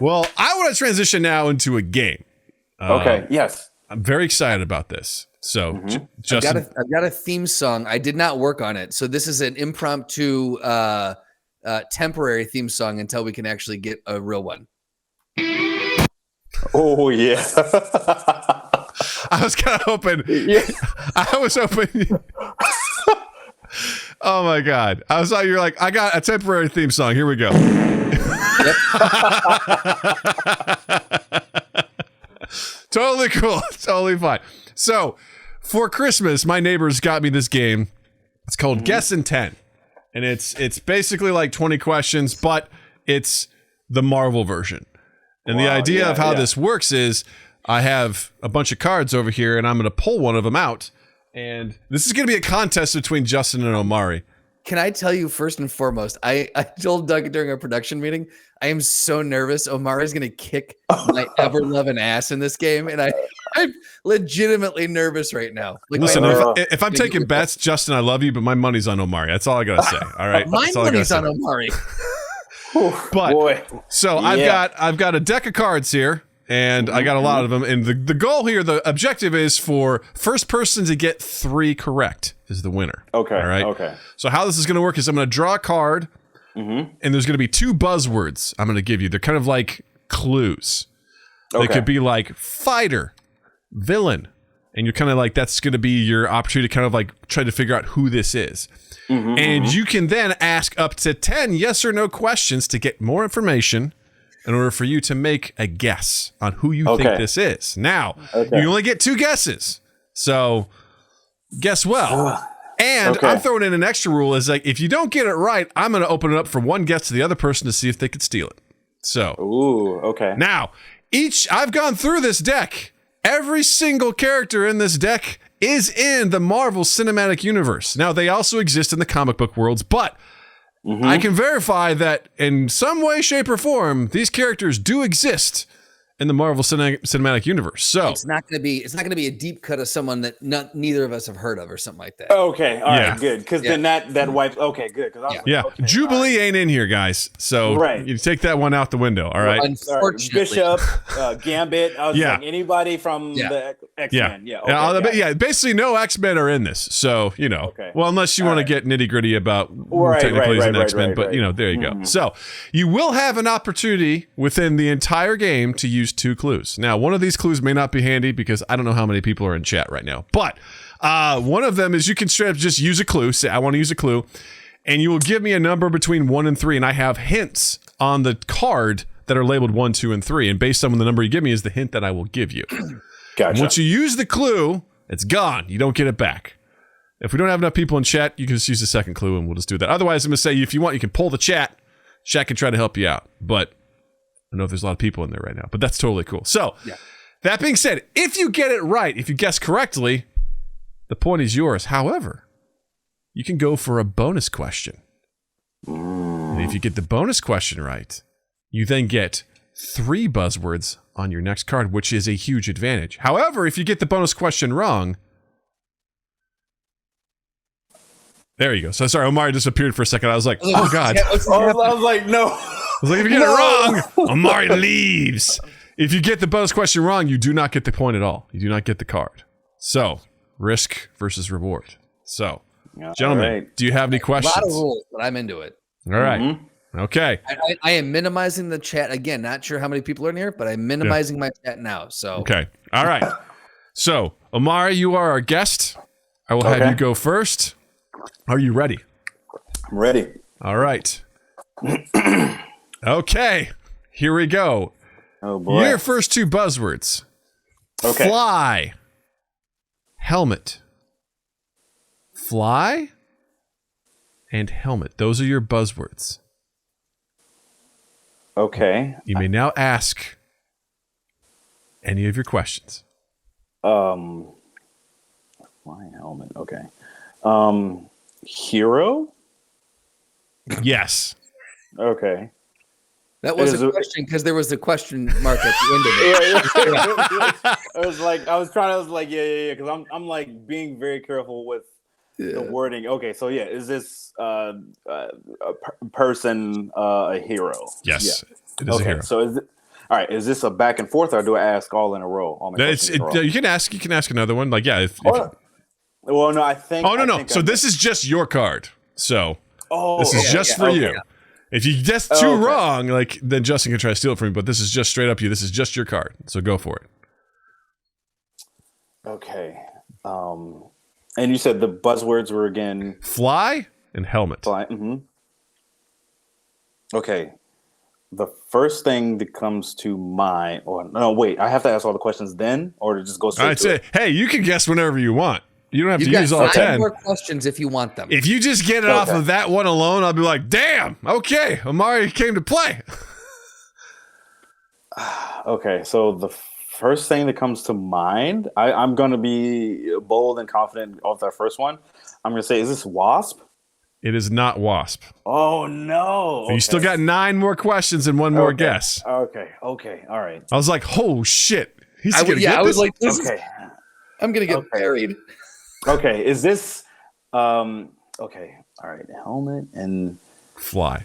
Speaker 2: Well, I want to transition now into a game.
Speaker 4: Okay. Yes.
Speaker 2: I'm very excited about this. So, Justin,
Speaker 3: I've got a theme song. I did not work on it, so this is an impromptu, temporary theme song until we can actually get a real one.
Speaker 4: Oh yeah.
Speaker 2: I was kind of hoping. Yeah. I was hoping. Oh my God! You're like, I got a temporary theme song. Here we go. Totally cool. Totally fine. So for Christmas, my neighbors got me this game. It's called Guess in 10. And it's basically like 20 questions, but it's the Marvel version. And the idea of how this works is I have a bunch of cards over here and I'm going to pull one of them out. And this is going to be a contest between Justin and Omari.
Speaker 3: Can I tell you first and foremost, I told Doug during our production meeting, I am so nervous. Omari's going to kick my ever-loving ass in this game, and I'm legitimately nervous right now. Like,
Speaker 2: listen, if I'm taking bets, Justin, I love you, but my money's on Omari. That's all I got to say, all right?
Speaker 3: My money's on Omari.
Speaker 2: But, so I've got a deck of cards here, and I got a lot of them, and the goal here, the objective is for first person to get 3 correct is the winner.
Speaker 4: Okay.
Speaker 2: All right.
Speaker 4: Okay.
Speaker 2: So how this is going to work is I'm going to draw a card, and there's going to be 2 buzzwords I'm going to give you. They're kind of like clues. They could be like fighter, villain, and you're kind of like, that's going to be your opportunity to kind of like try to figure out who this is. And you can then ask up to 10 yes or no questions to get more information in order for you to make a guess on who you think this is. Now, you only get 2 guesses. So guess well. And I'm throwing in an extra rule is like, if you don't get it right, I'm going to open it up for one guess to the other person to see if they could steal it. So, now I've gone through this deck. Every single character in this deck is in the Marvel Cinematic Universe. Now, they also exist in the comic book worlds, but I can verify that in some way, shape, or form, these characters do exist in the Marvel Cinematic Universe. So
Speaker 3: it's not going to be a deep cut of someone that neither of us have heard of or something like that.
Speaker 4: Okay, all right, good. Because then that wipes. Okay, good.
Speaker 2: Jubilee ain't in here, guys. So you take that one out the window. All right.
Speaker 3: Unfortunately,
Speaker 4: Bishop, Gambit. I was like anybody from the X-Men.
Speaker 2: Basically, no X-Men are in this. So well, unless you want to get nitty gritty about who technically is an X-Men, but there you go. So you will have an opportunity within the entire game to use 2 clues. Now, one of these clues may not be handy because I don't know how many people are in chat right now, but one of them is you can straight up just use a clue. Say, I want to use a clue, and you will give me a number between 1 and 3, and I have hints on the card that are labeled 1, 2, and 3, and based on the number you give me is the hint that I will give you.
Speaker 4: Gotcha.
Speaker 2: And once you use the clue, it's gone. You don't get it back. If we don't have enough people in chat, you can just use the second clue, and we'll just do that. Otherwise, I'm going to say, if you want, you can pull the chat. Chat can try to help you out, but I know there's a lot of people in there right now, but that's totally cool. So, that being said, if you get it right, if you guess correctly, the point is yours. However, you can go for a bonus question. And if you get the bonus question right, you then get 3 buzzwords on your next card, which is a huge advantage. However, if you get the bonus question wrong, There you go. So sorry, Omari disappeared for a second. I was like, oh God.
Speaker 4: I was like, no.
Speaker 2: I was like, if you get it wrong, Omari leaves. If you get the bonus question wrong, you do not get the point at all. You do not get the card. So, risk versus reward. So, gentlemen, do you have any questions?
Speaker 3: A lot of rules, but I'm into it.
Speaker 2: All right. Okay.
Speaker 3: I am minimizing the chat again. Not sure how many people are in here, but I'm minimizing my chat now. So
Speaker 2: okay. All right. So, Omari, you are our guest. I will have you go first. Are you ready?
Speaker 4: I'm ready.
Speaker 2: All right. Okay. Here we go.
Speaker 4: Oh boy.
Speaker 2: Your first two buzzwords.
Speaker 4: Okay.
Speaker 2: Fly. Helmet. Fly and helmet. Those are your buzzwords.
Speaker 4: Okay.
Speaker 2: You may now ask any of your questions.
Speaker 4: Flying helmet. Okay. Hero?
Speaker 2: Yes.
Speaker 4: Okay.
Speaker 3: that was a question because there was a question mark at the end of it.
Speaker 4: I was like, yeah, because I'm like being very careful with the wording. Okay, so yeah, is this a person a hero?
Speaker 2: Yes.
Speaker 4: Yeah.
Speaker 2: It is a hero.
Speaker 4: So all right, is this a back and forth or do I ask all in a row? All my questions in a row?
Speaker 2: You can ask another one. Like, yeah.
Speaker 4: Well, no, I think.
Speaker 2: Oh, no. So this is just your card. So this is just for you. If you guess two wrong, like then Justin can try to steal it from you. But this is just straight up you. This is just your card. So go for it.
Speaker 4: Okay. And you said the buzzwords were again
Speaker 2: fly and helmet.
Speaker 4: Fly. Mm-hmm. Okay. The first thing that comes to mind, or no, wait, I have to ask all the questions then, or to just go straight.
Speaker 2: I'd say, hey, you can guess whenever you want. You don't have to use all 10.
Speaker 3: 5 more questions if you want them.
Speaker 2: If you just get it off of that one alone, I'll be like, damn, okay, Omari came to play.
Speaker 4: Okay, so the first thing that comes to mind, I'm going to be bold and confident off that first one. I'm going to say, is this Wasp?
Speaker 2: It is not Wasp.
Speaker 4: Oh, no.
Speaker 2: You still got 9 more questions and 1 more guess.
Speaker 4: Okay, all right.
Speaker 2: I was like, oh, shit. He's going to get this?
Speaker 3: I was like, I'm going to get buried.
Speaker 4: Okay, is this okay, all right, helmet and
Speaker 2: fly.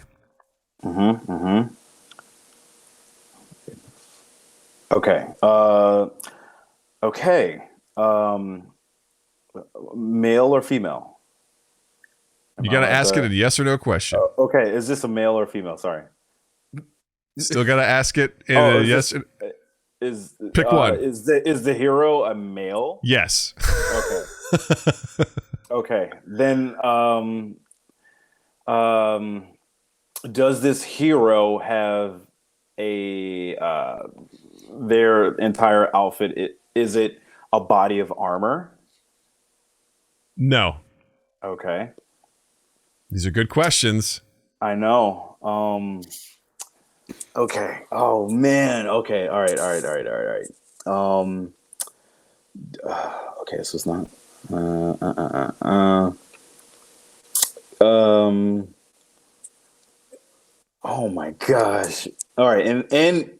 Speaker 4: Okay. Okay. Male or female?
Speaker 2: You got to ask it a yes or no question.
Speaker 4: Okay, is this a male or female? Sorry.
Speaker 2: Still got to ask it in a yes. Pick one.
Speaker 4: Is the hero a male?
Speaker 2: Yes.
Speaker 4: Okay. Okay. Then does this hero have a their entire outfit? Is it a body of armor?
Speaker 2: No.
Speaker 4: Okay.
Speaker 2: These are good questions. I
Speaker 4: know. Okay. Oh man. Okay. All right. Okay. So it's not. Oh my gosh. All right. And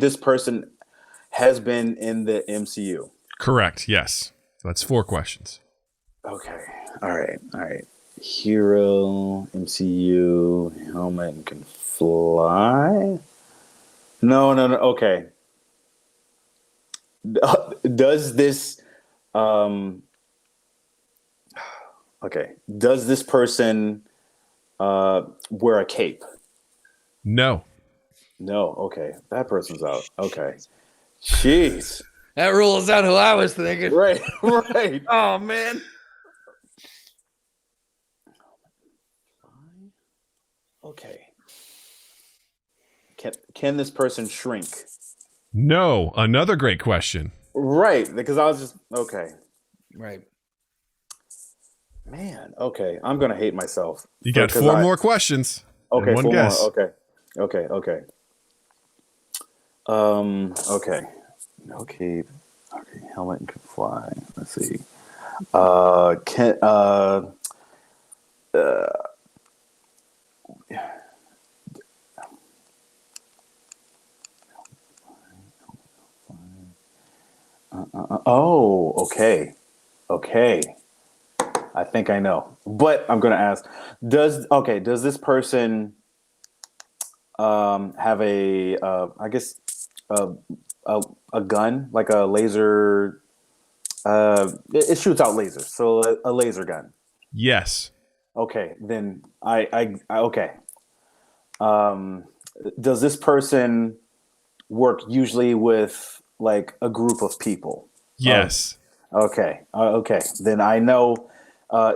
Speaker 4: this person has been in the MCU.
Speaker 2: Correct. Yes. So that's 4 questions.
Speaker 4: Okay. All right. Hero, MCU, helmet, and can fly. No. Okay. Does this okay. Does this person wear a cape?
Speaker 2: No.
Speaker 4: Okay. That person's out. Okay. Jeez.
Speaker 3: That rules out who I was thinking.
Speaker 4: Right.
Speaker 3: Oh man.
Speaker 4: Okay. Can this person shrink?
Speaker 2: No. Another great question.
Speaker 4: Right, because I was just okay.
Speaker 3: Right.
Speaker 4: Man, okay. I'm gonna hate myself.
Speaker 2: You got 4 more questions.
Speaker 4: Okay,
Speaker 2: 1 guess.
Speaker 4: More. Okay. Okay. No cape. Okay, helmet and can fly. Let's see. Oh, okay. I think I know, but I'm going to ask: Does this person have a gun, like a laser? It shoots out lasers, so a laser gun.
Speaker 2: Yes.
Speaker 4: Okay, then I okay. Does this person work usually with like a group of people?
Speaker 2: Yes.
Speaker 4: Okay. Then I know.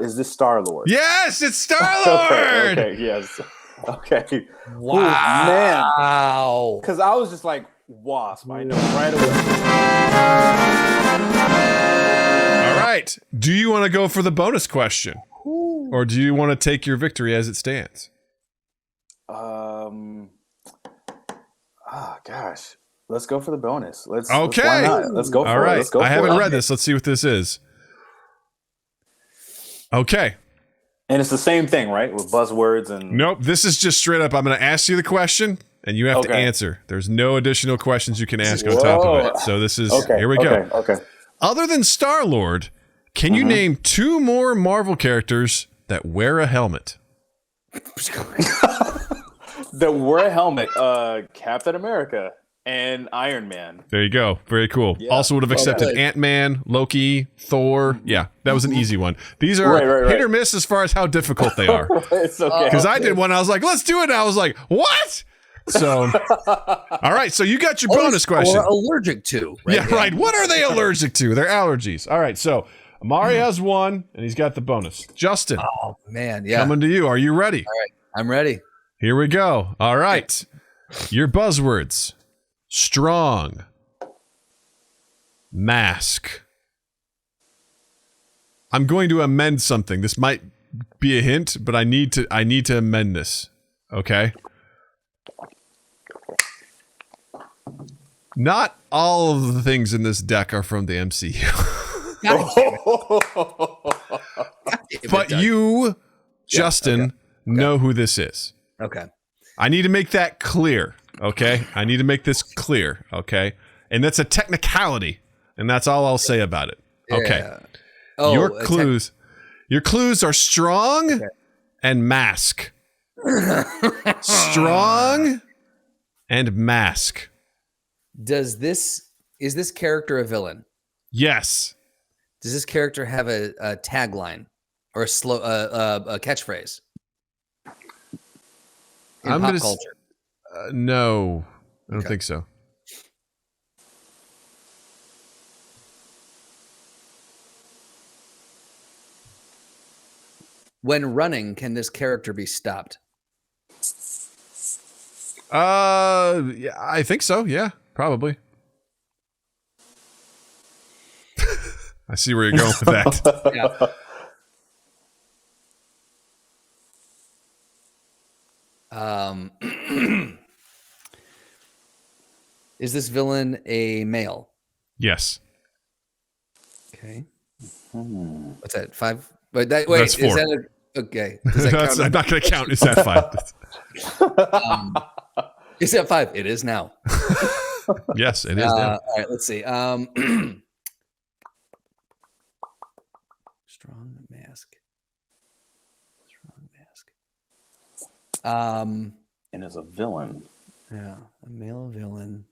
Speaker 4: Is this Star-Lord?
Speaker 2: Yes, it's Star-Lord.
Speaker 4: Okay. Yes. Okay.
Speaker 3: Wow.
Speaker 4: Ooh, man.
Speaker 3: Wow.
Speaker 4: Because I was just like Wasp. I know right away.
Speaker 2: All right. Do you want to go for the bonus question, or do you want to take your victory as it stands?
Speaker 4: Gosh. Let's go for the bonus. Let's
Speaker 2: okay.
Speaker 4: Why not? Let's go for
Speaker 2: All right.
Speaker 4: it. Let's go
Speaker 2: I
Speaker 4: for
Speaker 2: haven't
Speaker 4: it.
Speaker 2: read this. Let's see what this is. Okay.
Speaker 4: And it's the same thing, right? With buzzwords and.
Speaker 2: Nope. This is just straight up. I'm going to ask you the question, and you have to answer. There's no additional questions you can ask on top of it. So this is. Here we go.
Speaker 4: Okay.
Speaker 2: Other than Star-Lord, can you name 2 more Marvel characters that wear a helmet?
Speaker 4: That wear a helmet. Captain America and Iron Man.
Speaker 2: There you go. Very cool. Yeah. Also would have accepted Ant-Man, Loki, Thor. Yeah, that was an easy one. These are hit or miss as far as how difficult they are.
Speaker 4: It's okay.
Speaker 2: Because I did one, I was like, let's do it. And I was like, what? So, all right. So you got your bonus question.
Speaker 3: Or allergic to. Right?
Speaker 2: Yeah, right. What are they allergic to? Their allergies. All right. So Omari has one, and he's got the bonus. Justin.
Speaker 3: Oh, man. Yeah.
Speaker 2: Coming to you. Are you ready?
Speaker 3: All right. I'm ready.
Speaker 2: Here we go. All right. Your buzzwords. Strong. Mask. I'm going to amend something. This might be a hint, but I need to amend this. Okay? Not all of the things in this deck are from the MCU. But you, Justin, know who this is.
Speaker 3: Okay.
Speaker 2: I need to make that clear. Okay? I need to make this clear. Okay? And that's a technicality. And that's all I'll say about it. Okay.
Speaker 3: Yeah. Oh,
Speaker 2: your clues are strong and mask. Strong and mask.
Speaker 3: Is this character a villain?
Speaker 2: Yes.
Speaker 3: Does this character have a tagline or a catchphrase in pop culture?
Speaker 2: No, I don't think so.
Speaker 3: When running, can this character be stopped?
Speaker 2: Yeah, I think so. Yeah, probably. I see where you're going with that.
Speaker 3: Yeah. Is this villain a male?
Speaker 2: Yes.
Speaker 3: Okay. What's that? 5? Wait,
Speaker 2: That's 4.
Speaker 3: Is that okay? Does that count?
Speaker 2: I'm not going to count. Is that 5?
Speaker 3: Is that 5? It is now.
Speaker 2: Yes, it is now.
Speaker 3: All right, let's see. Strong mask.
Speaker 4: And as a villain.
Speaker 3: Yeah, a male villain.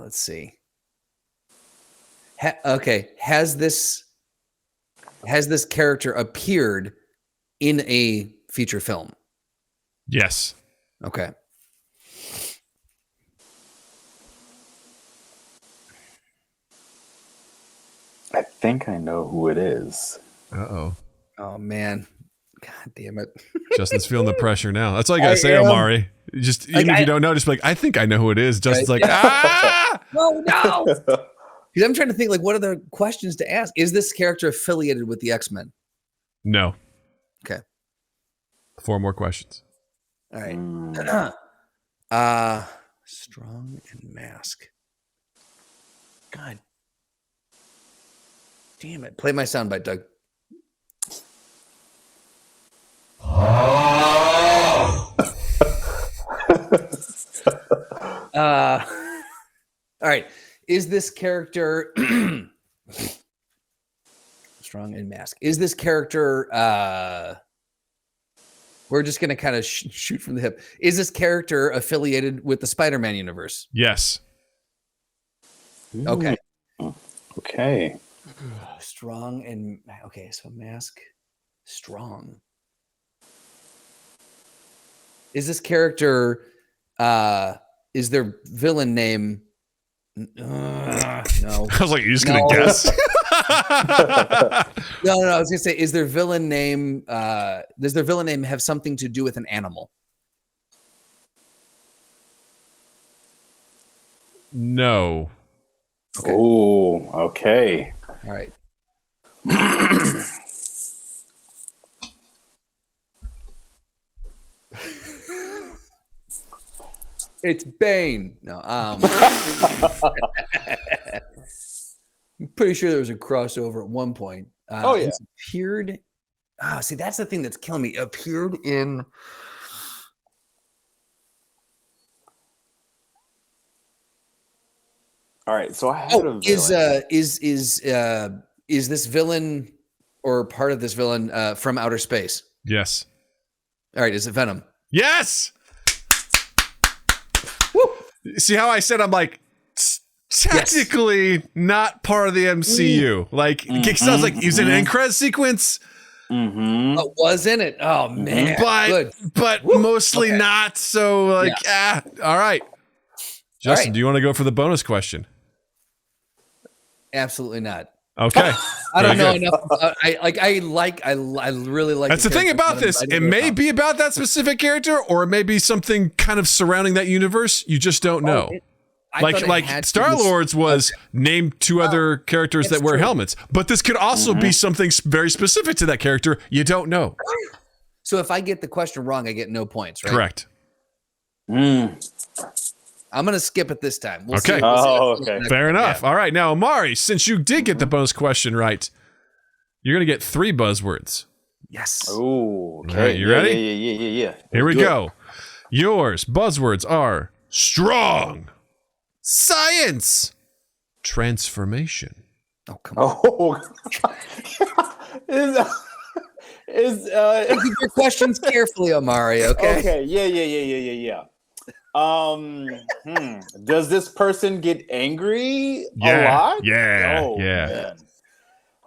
Speaker 3: Let's see. Has this character appeared in a feature film?
Speaker 2: Yes.
Speaker 3: Okay.
Speaker 4: I think I know who it is.
Speaker 2: Uh-oh.
Speaker 3: Oh, man. God damn it.
Speaker 2: Justin's feeling the pressure now. That's all you got to say, Omari. Just even if you don't know, just be like, I think I know who it is. Justin's like, ah!
Speaker 3: No. Because I'm trying to think, like, what are the questions to ask? Is this character affiliated with the X-Men?
Speaker 2: No.
Speaker 3: Okay.
Speaker 2: 4 more questions.
Speaker 3: All right. Strong and mask. God damn it. Play my soundbite, Doug. All right. Is this character Strong and mask. Is this character? We're just gonna kind of shoot from the hip. Is this character affiliated with the Spider-Man universe?
Speaker 2: Yes.
Speaker 3: Okay.
Speaker 4: Okay.
Speaker 3: Strong and okay. So mask, strong. Is this character? Is their villain name? No.
Speaker 2: I was like, you're just gonna guess?
Speaker 3: No. I was gonna say, is their villain name? Does their villain name have something to do with an animal?
Speaker 2: No.
Speaker 3: Okay.
Speaker 4: Oh, okay.
Speaker 3: All right. It's Bane. No. I'm pretty sure there was a crossover at one point.
Speaker 4: Oh, yeah.
Speaker 3: He's appeared. See, that's the thing that's killing me. Appeared in.
Speaker 4: All right. So I had a villain.
Speaker 3: Is this villain or part of this villain from outer space?
Speaker 2: Yes.
Speaker 3: All right. Is it Venom?
Speaker 2: Yes. Woo. See how I said I'm like technically not part of the MCU. Like it sounds like he's in an end credit sequence.
Speaker 3: Oh, was in it. Oh man.
Speaker 2: But mostly not. So like all right. Justin, do you want to go for the bonus question?
Speaker 3: Absolutely not.
Speaker 2: Okay.
Speaker 3: I don't know enough. I really like.
Speaker 2: That's the thing about this. It may be about that specific character, or it may be something kind of surrounding that universe. You just don't know. Like Star-Lord's was named two other characters that wear helmets, but this could also be something very specific to that character. You don't know.
Speaker 3: So if I get the question wrong, I get no points, right?
Speaker 2: Correct.
Speaker 3: I'm going to skip it this time. We'll
Speaker 2: Okay.
Speaker 3: See.
Speaker 4: Okay.
Speaker 2: Fair enough. Yeah. All right. Now, Omari, since you did get the bonus question right, you're going to get 3 buzzwords.
Speaker 3: Yes.
Speaker 4: Oh, okay.
Speaker 2: All right, you ready?
Speaker 4: Yeah.
Speaker 2: Here we go. Yours buzzwords are strong, science, transformation.
Speaker 3: Oh, come on.
Speaker 4: Oh. Is
Speaker 3: Keep your questions carefully, Omari, okay?
Speaker 4: Okay. Yeah. Does this person get angry a lot?
Speaker 2: Yeah.
Speaker 4: Oh,
Speaker 2: yeah.
Speaker 4: Man.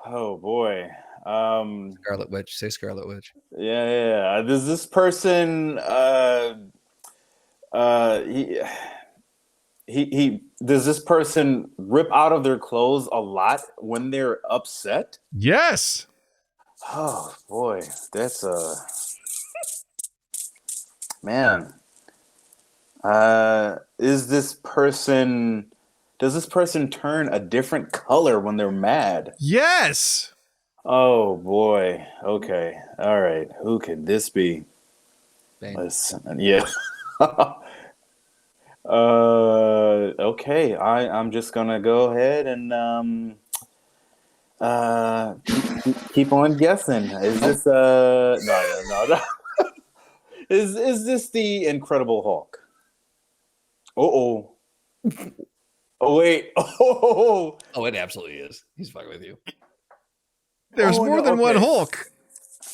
Speaker 4: Oh boy.
Speaker 3: Scarlet Witch. Say Scarlet Witch.
Speaker 4: Yeah. Does this person he does this person rip out of their clothes a lot when they're upset?
Speaker 2: Yes.
Speaker 4: Oh boy, that's man. Does this person turn a different color when they're mad?
Speaker 2: Yes.
Speaker 4: Oh boy. Okay. All right. Who could this be? Listen, yeah. Okay. I'm just gonna go ahead and keep on guessing. Is this no. Is this the Incredible Hulk? Oh wait. Oh,
Speaker 3: it absolutely is. He's fucking with you.
Speaker 2: There's more than one Hulk.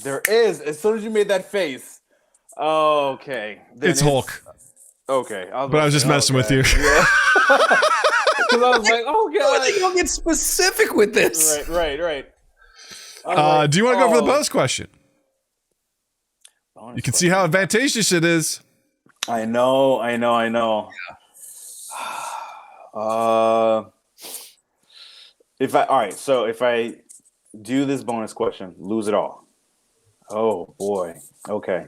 Speaker 4: There is. As soon as you made that face. Okay.
Speaker 2: It's Hulk.
Speaker 4: Okay.
Speaker 2: But I was just messing with you.
Speaker 4: Yeah. Because I was like, oh god.
Speaker 3: You don't get specific with this.
Speaker 4: Right.
Speaker 2: Do you want to go for the bonus question? You can see how advantageous it is.
Speaker 4: I know.
Speaker 3: Yeah.
Speaker 4: If I do this bonus question, lose it all. Oh boy. Okay.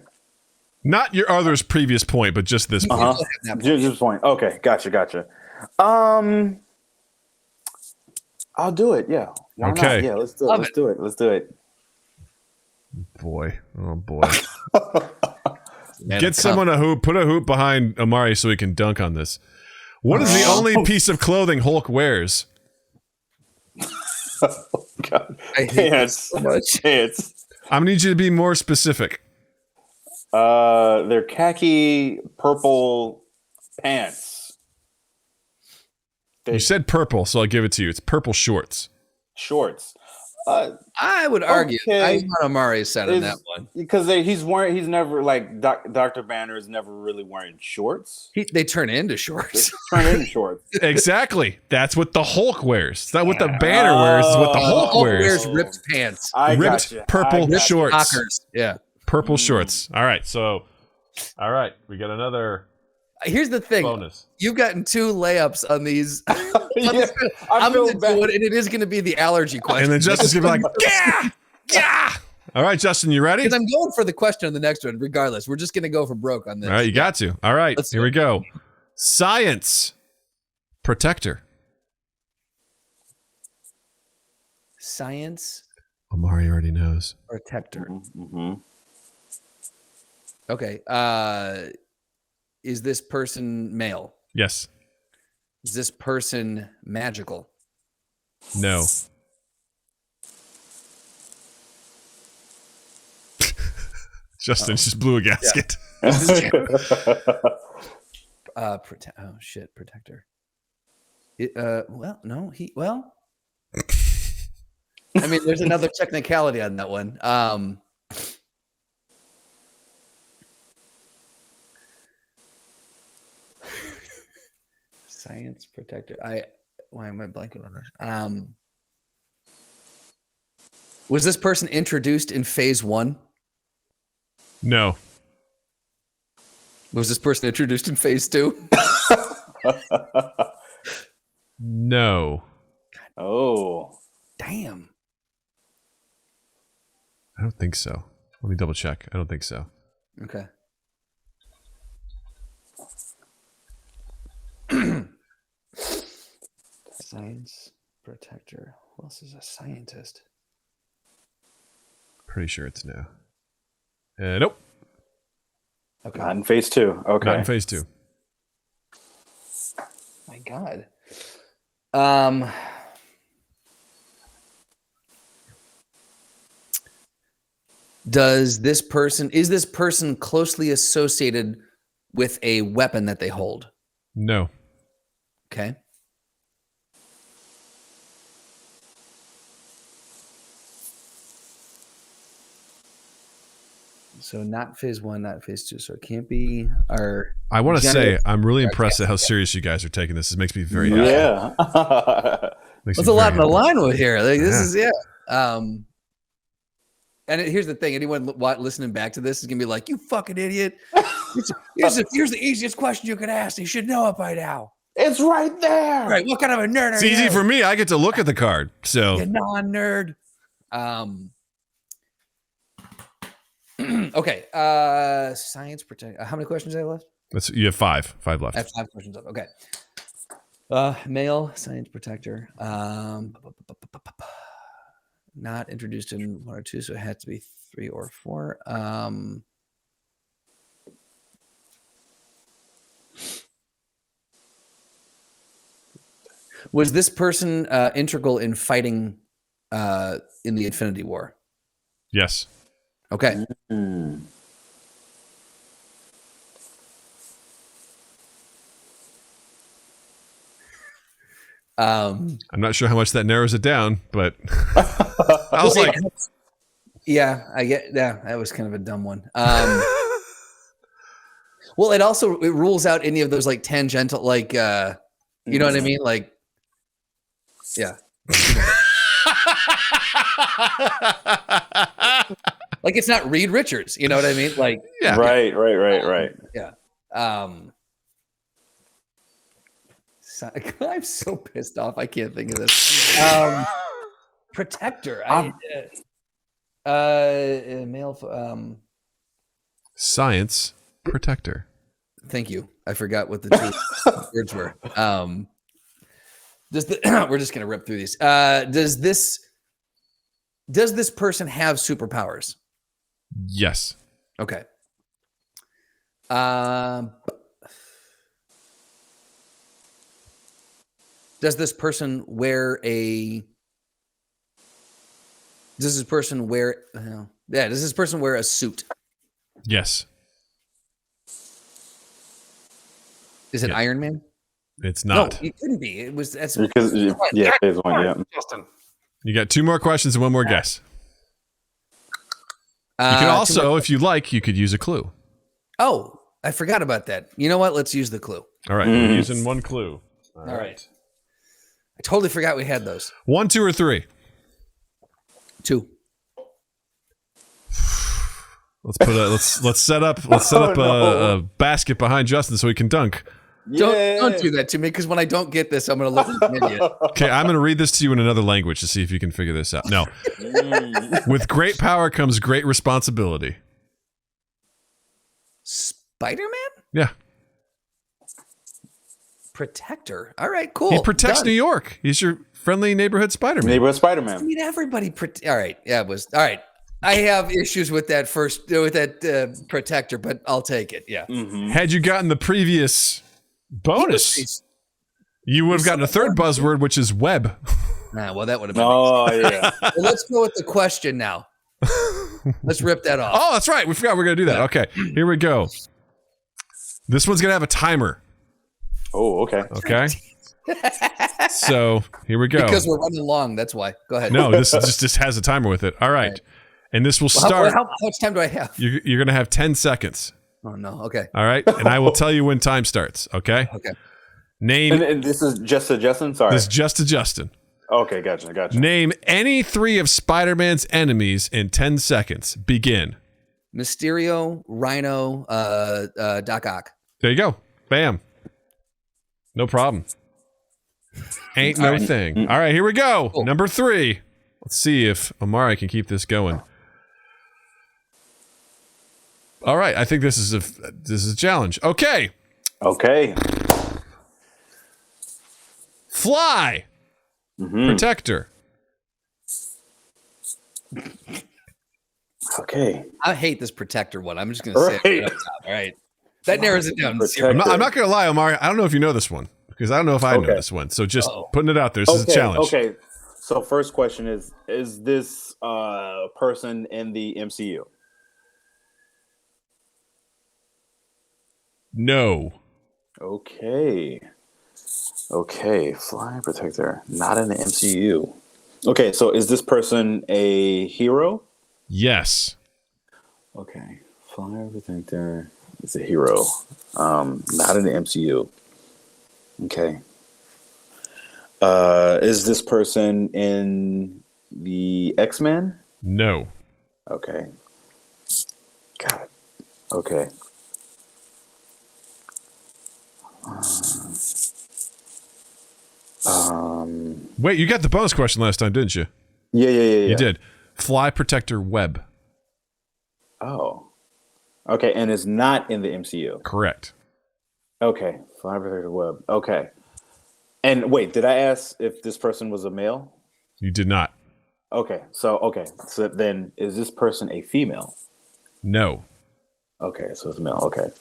Speaker 2: Not your other's previous point, but just this point.
Speaker 4: Just this point. Okay, gotcha. I'll do it. Yeah. Why
Speaker 2: okay.
Speaker 4: not? Yeah, let's do it. Let's do it.
Speaker 2: Boy. Oh boy. Get someone a hoop. Put a hoop behind Omari so he can dunk on this. What is the only piece of clothing Hulk wears?
Speaker 4: Oh, God.
Speaker 3: I hate this so much.
Speaker 4: Pants.
Speaker 2: I'm gonna need you to be more specific.
Speaker 4: They're khaki purple pants.
Speaker 2: You said purple, so I'll give it to you. It's purple shorts.
Speaker 4: Shorts.
Speaker 3: I would argue
Speaker 4: Okay.
Speaker 3: I'm on Omari's side on that one.
Speaker 4: Because he's never like Dr. Banner is never really wearing shorts.
Speaker 3: They turn into shorts.
Speaker 4: Turn into shorts.
Speaker 2: Exactly. That's what the Hulk wears. It's not what the Banner wears. It's what the Hulk wears.
Speaker 3: Ripped pants.
Speaker 2: Ripped purple shorts.
Speaker 3: Knockers. Yeah.
Speaker 2: Purple shorts. All right. We got another.
Speaker 3: Here's the thing.
Speaker 2: Bonus.
Speaker 3: You've gotten 2 layups on these.
Speaker 4: Yeah,
Speaker 3: I'm going to do it, and it is going to be the allergy question.
Speaker 2: And then Justin's going to be like, yeah. All right, Justin, you ready?
Speaker 3: Because I'm going for the question on the next one, regardless. We're just going to go for broke on this.
Speaker 2: All right, you got to. All right, here we go. Science protector.
Speaker 3: Science
Speaker 2: Omari already knows.
Speaker 3: protector.
Speaker 4: Mm-hmm.
Speaker 3: Okay. Is this person male?
Speaker 2: Yes.
Speaker 3: Is this person magical?
Speaker 2: No. Justin just blew a gasket.
Speaker 3: Protector. I mean, there's another technicality on that one. Science protector. Why am I blanking on this? Was this person introduced in phase 1?
Speaker 2: No.
Speaker 3: Was this person introduced in phase 2?
Speaker 2: No.
Speaker 4: Oh.
Speaker 3: Damn.
Speaker 2: I don't think so. Let me double check. I don't think so.
Speaker 3: Okay. Science protector. Who else is a scientist?
Speaker 2: Pretty sure it's no. Nope.
Speaker 4: Okay. Not in phase 2. Okay.
Speaker 2: Not in phase 2.
Speaker 3: My God. Is this person closely associated with a weapon that they hold?
Speaker 2: No.
Speaker 3: Okay. So not phase 1, not phase 2. So it can't be our.
Speaker 2: I want to say I'm really impressed at how serious you guys are taking this. It makes me very happy.
Speaker 4: Yeah.
Speaker 3: There's a lot in the line with here. Like, this is and here's the thing: anyone listening back to this is gonna be like, "You fucking idiot! Here's the easiest question you could ask. You should know it by now."
Speaker 4: It's right there.
Speaker 3: Right? What kind of a nerd are you?
Speaker 2: It's easy for me. I get to look at the card. So
Speaker 3: you non-nerd. Okay. Science protect. How many questions do I have left?
Speaker 2: you have 5 left.
Speaker 3: I have 5 questions left. Okay. Male science protector. Not introduced in 1 or 2, so it had to be 3 or 4. Was this person integral in fighting in the Infinity War?
Speaker 2: Yes.
Speaker 3: Okay.
Speaker 2: I'm not sure how much that narrows it down, but I was like,
Speaker 3: yeah, that was kind of a dumb one. Well, it rules out any of those like tangential, like, you know what I mean? Like, yeah. Like it's not Reed Richards, you know what I mean? Like,
Speaker 2: yeah.
Speaker 4: Right.
Speaker 3: Yeah. I'm so pissed off. I can't think of this. Protector. Male.
Speaker 2: Science protector.
Speaker 3: Thank you. I forgot what the 2 words were. We're just gonna rip through these. Does this person have superpowers?
Speaker 2: Yes.
Speaker 3: Okay. Does this person wear a suit?
Speaker 2: Yes.
Speaker 3: Is it Iron Man?
Speaker 2: It's not.
Speaker 3: No, it couldn't be. It was. That's
Speaker 4: Because phase 1. Yeah.
Speaker 3: Justin.
Speaker 2: You got 2 more questions and 1 more guess. You can also, if you like, you could use a clue.
Speaker 3: Oh, I forgot about that. You know what? Let's use the clue.
Speaker 2: All right, we're using 1 clue.
Speaker 3: All right. I totally forgot we had those.
Speaker 2: 1, 2, or 3.
Speaker 3: 2.
Speaker 2: Let's set up a basket behind Justin so he can dunk.
Speaker 3: Don't do that to me, because when I don't get this, I'm going to look like an idiot.
Speaker 2: Okay, I'm going to read this to you in another language to see if you can figure this out. No. With great power comes great responsibility.
Speaker 3: Spider-Man?
Speaker 2: Yeah.
Speaker 3: Protector. All right, cool.
Speaker 2: He protects
Speaker 3: Done.
Speaker 2: New York. He's your friendly neighborhood Spider-Man.
Speaker 4: Neighborhood Spider-Man.
Speaker 3: I mean, everybody. All right. Yeah, it was. All right. I have issues with that protector, but I'll take it. Yeah.
Speaker 4: Mm-hmm.
Speaker 2: Had you gotten the previous bonus, you would have gotten a third buzzword, which is web.
Speaker 3: Nah, well, that would have been.
Speaker 4: Oh, yeah.
Speaker 3: Well, let's go with the question now. Let's rip that off.
Speaker 2: Oh, that's right. We forgot we are going to do that. Okay, here we go. This one's going to have a timer.
Speaker 4: Oh, okay.
Speaker 2: Okay. So here we go.
Speaker 3: Because we're running long. That's why. Go ahead.
Speaker 2: No, this just has a timer with it. All right. And this will start.
Speaker 3: How much time do I have?
Speaker 2: You're going to have 10 seconds.
Speaker 3: Oh, no. Okay.
Speaker 2: All right. And I will tell you when time starts. Okay.
Speaker 3: Okay.
Speaker 2: Name.
Speaker 4: And this is just to Justin? Sorry.
Speaker 2: This is just to Justin.
Speaker 4: Okay, gotcha.
Speaker 2: Name any 3 of Spider-Man's enemies in 10 seconds. Begin.
Speaker 3: Mysterio, Rhino, Doc Ock.
Speaker 2: There you go. Bam. No problem. Ain't no thing. All right, here we go.
Speaker 3: Cool.
Speaker 2: Number 3. Let's see if Omari can keep this going. All right, I think this is a challenge. Okay.
Speaker 4: Okay.
Speaker 2: Fly. Protector.
Speaker 4: Okay.
Speaker 3: I hate this protector one. I'm just going to say it up top. All right. That narrows it down.
Speaker 2: I'm not going to lie, Omari. I don't know if you know this one because I don't know if I know this one. So just putting it out there. This is a challenge.
Speaker 4: Okay. So first question is this person in the MCU?
Speaker 2: No.
Speaker 4: Okay. Fly Protector. Not in the MCU. Okay, so is this person a hero?
Speaker 2: Yes.
Speaker 4: Okay. Fly Protector is a hero. Not in the MCU. Okay. Is this person in the X-Men?
Speaker 2: No.
Speaker 4: Okay. Got it. Okay.
Speaker 2: Wait, you got the bonus question last time, didn't you?
Speaker 4: Yeah.
Speaker 2: You did. Fly Protector Web.
Speaker 4: Oh. Okay, and is not in the MCU.
Speaker 2: Correct.
Speaker 4: Okay. Fly Protector Web. Okay. And wait, did I ask if this person was a male?
Speaker 2: You did not.
Speaker 4: Okay. So then is this person a female?
Speaker 2: No.
Speaker 4: Okay, so it's a male. Okay.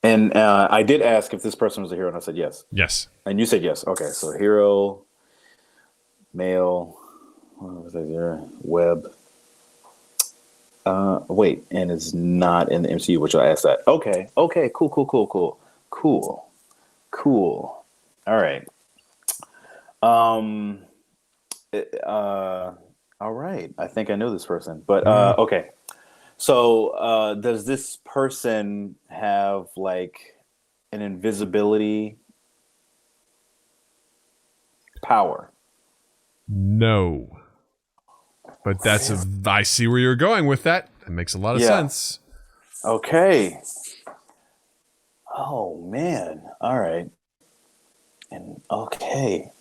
Speaker 4: And I did ask if this person was a hero, and I said yes.
Speaker 2: Yes.
Speaker 4: And you said yes. Okay, so hero, male, what was that there? Web. Wait, and it's not in the MCU, which I asked that. Okay, cool. All right. All right. I think I know this person, but okay. So, does this person have like an invisibility power?
Speaker 2: No. But I see where you're going with that. It makes a lot of sense.
Speaker 4: Okay. Oh man. All right. And okay.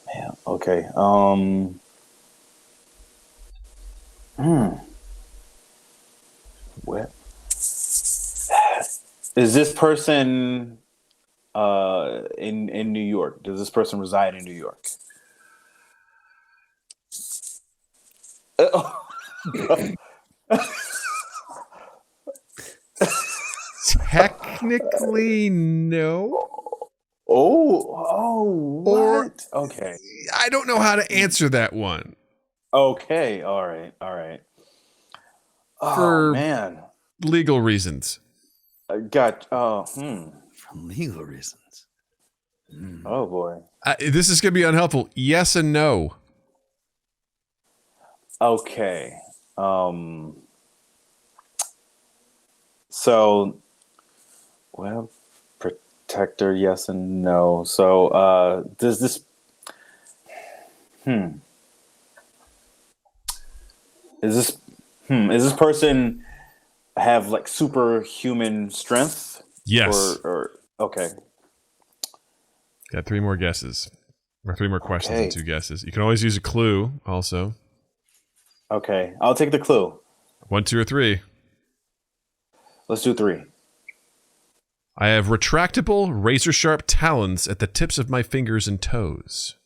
Speaker 4: Man, okay. What? Is this person in New York? Does this person reside in New York?
Speaker 2: Technically, no.
Speaker 4: What? Okay.
Speaker 2: I don't know how to answer that one.
Speaker 4: Okay. All right.
Speaker 2: For
Speaker 4: man,
Speaker 2: legal reasons.
Speaker 4: I got.
Speaker 3: For legal reasons.
Speaker 4: Oh boy.
Speaker 2: This is going to be unhelpful. Yes and no.
Speaker 4: Okay. So, well, protector, yes and no. So, does this? Is this person have like superhuman strength?
Speaker 2: Yes.
Speaker 4: Or okay.
Speaker 2: Got 3 more guesses. Or 3 more questions
Speaker 4: Okay.
Speaker 2: and 2 guesses. You can always use a clue also.
Speaker 4: Okay, I'll take the clue.
Speaker 2: 1, 2, or 3.
Speaker 4: Let's do 3.
Speaker 2: I have retractable, razor-sharp talons at the tips of my fingers and toes.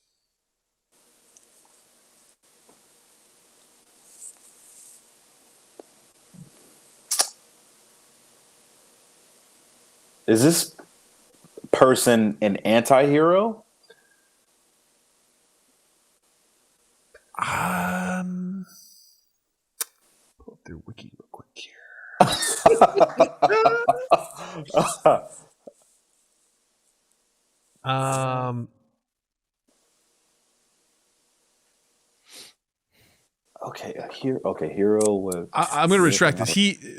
Speaker 4: Is this person an anti-hero?
Speaker 2: Pull up their wiki real quick here. Okay, a hero. Okay, hero. I'm going to retract this.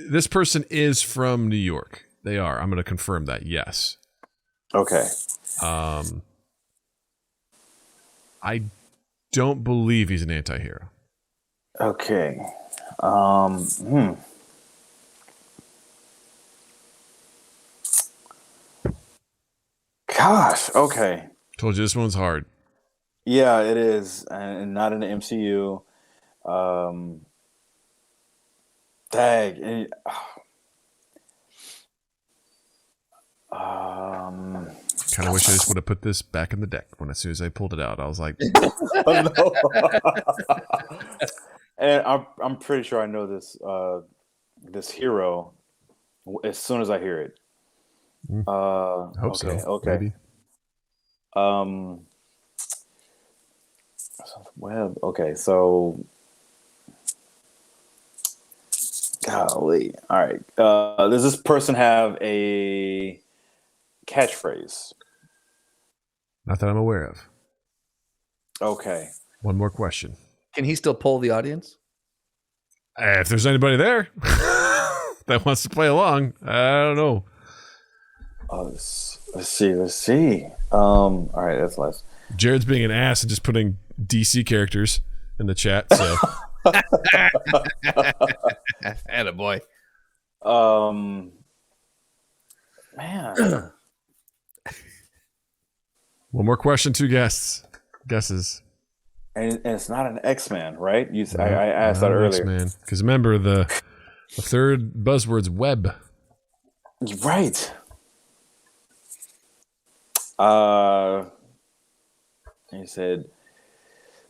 Speaker 2: This person is from New York. They are. I'm going to confirm that. Yes.
Speaker 4: Okay.
Speaker 2: I don't believe he's an anti-hero.
Speaker 4: Okay. Gosh. Okay.
Speaker 2: Told you this one's hard.
Speaker 4: Yeah, it is, and not in the MCU. Dang.
Speaker 2: Kind of wish I just would have put this back in the deck when as soon as I pulled it out. I was like,
Speaker 4: Oh, no. And I'm pretty sure I know this hero as soon as I hear it.
Speaker 2: I hope so.
Speaker 4: Okay.
Speaker 2: Maybe.
Speaker 4: Web. Okay, so golly. All right. Does this person have a catchphrase?
Speaker 2: Not that I'm aware of.
Speaker 4: Okay.
Speaker 2: One more question.
Speaker 3: Can he still poll the audience?
Speaker 2: If there's anybody there that wants to play along, I don't know.
Speaker 4: Let's see. All right, that's less.
Speaker 2: Jared's being an ass and just putting DC characters in the chat. So,
Speaker 3: Attaboy.
Speaker 4: Man.
Speaker 2: one more question, 2 guesses.
Speaker 4: And it's not an X-Man, right? I asked that earlier.
Speaker 2: Man, because remember the third buzzword's web.
Speaker 4: Right. He said,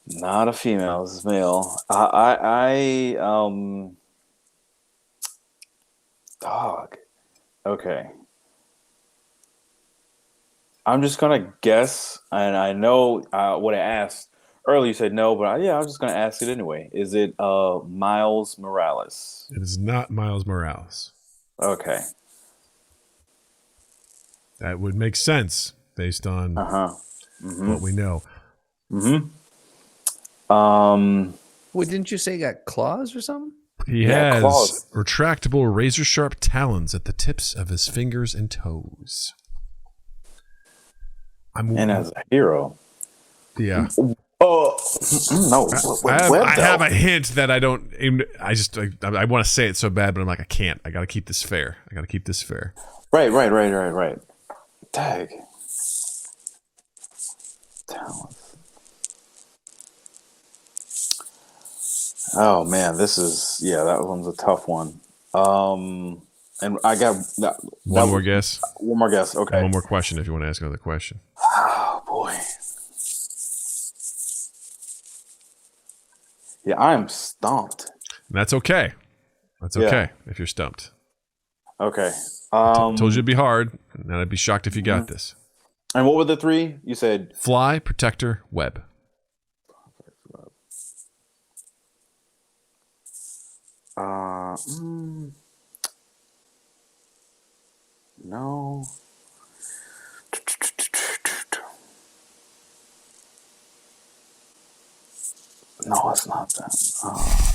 Speaker 4: not a female. This is male. Dog. Okay. I'm just gonna guess, and I know what I asked earlier. You said no, but I'm just gonna ask it anyway. Is it Miles Morales?
Speaker 2: It is not Miles Morales.
Speaker 4: Okay.
Speaker 2: That would make sense based on what we know.
Speaker 3: Wait, didn't you say he got claws or something?
Speaker 2: He
Speaker 4: Yeah,
Speaker 2: has
Speaker 4: claws.
Speaker 2: retractable, razor-sharp talons at the tips of his fingers and toes.
Speaker 4: And as a hero.
Speaker 2: Yeah.
Speaker 4: Oh no!
Speaker 2: I have a hint that I don't. I want to say it so bad, but I'm like, I can't. I got to keep this fair.
Speaker 4: Right. Tag. Talent. Oh man, that one's a tough one. And I got
Speaker 2: one more guess.
Speaker 4: One more guess. Okay.
Speaker 2: One more question if you want to ask another question.
Speaker 4: Oh boy. Yeah, I'm stumped.
Speaker 2: And that's okay. That's okay if you're stumped.
Speaker 4: Okay.
Speaker 2: Told you it'd be hard, and I'd be shocked if you got this.
Speaker 4: And what were the 3? You said
Speaker 2: fly, protector, web.
Speaker 4: No. No, it's not that. Oh.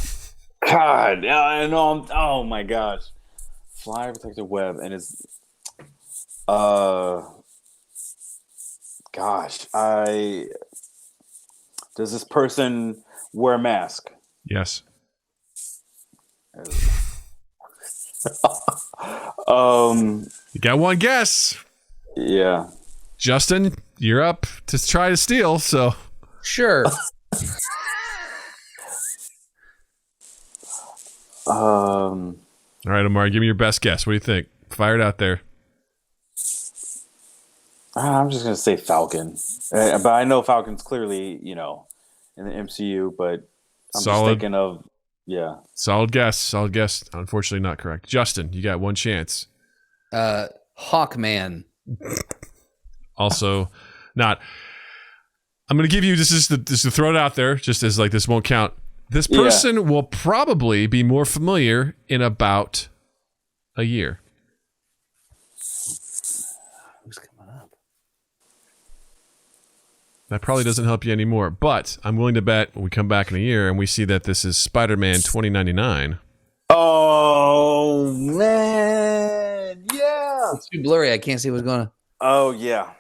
Speaker 4: God, I know. Oh my gosh, fly protected web, and it's gosh, does this person wear a mask?
Speaker 2: Yes. You got one guess.
Speaker 4: Yeah.
Speaker 2: Justin, you're up to try to steal, so.
Speaker 3: Sure.
Speaker 2: All right, Omari, give me your best guess. What do you think? Fire it out there.
Speaker 4: I'm just gonna say Falcon, but I know Falcon's clearly, in the MCU. But I'm just thinking of,
Speaker 2: Solid guess. Unfortunately, not correct. Justin, you got one chance.
Speaker 3: Hawkman.
Speaker 2: Also, not. I'm gonna give you just to throw it out there, just as like this won't count. This person will probably be more familiar in about a year.
Speaker 3: Who's coming up?
Speaker 2: That probably doesn't help you anymore, but I'm willing to bet when we come back in a year and we see that this is Spider-Man 2099.
Speaker 4: Oh man, yeah.
Speaker 3: It's too blurry. I can't see what's going on.
Speaker 4: Oh yeah,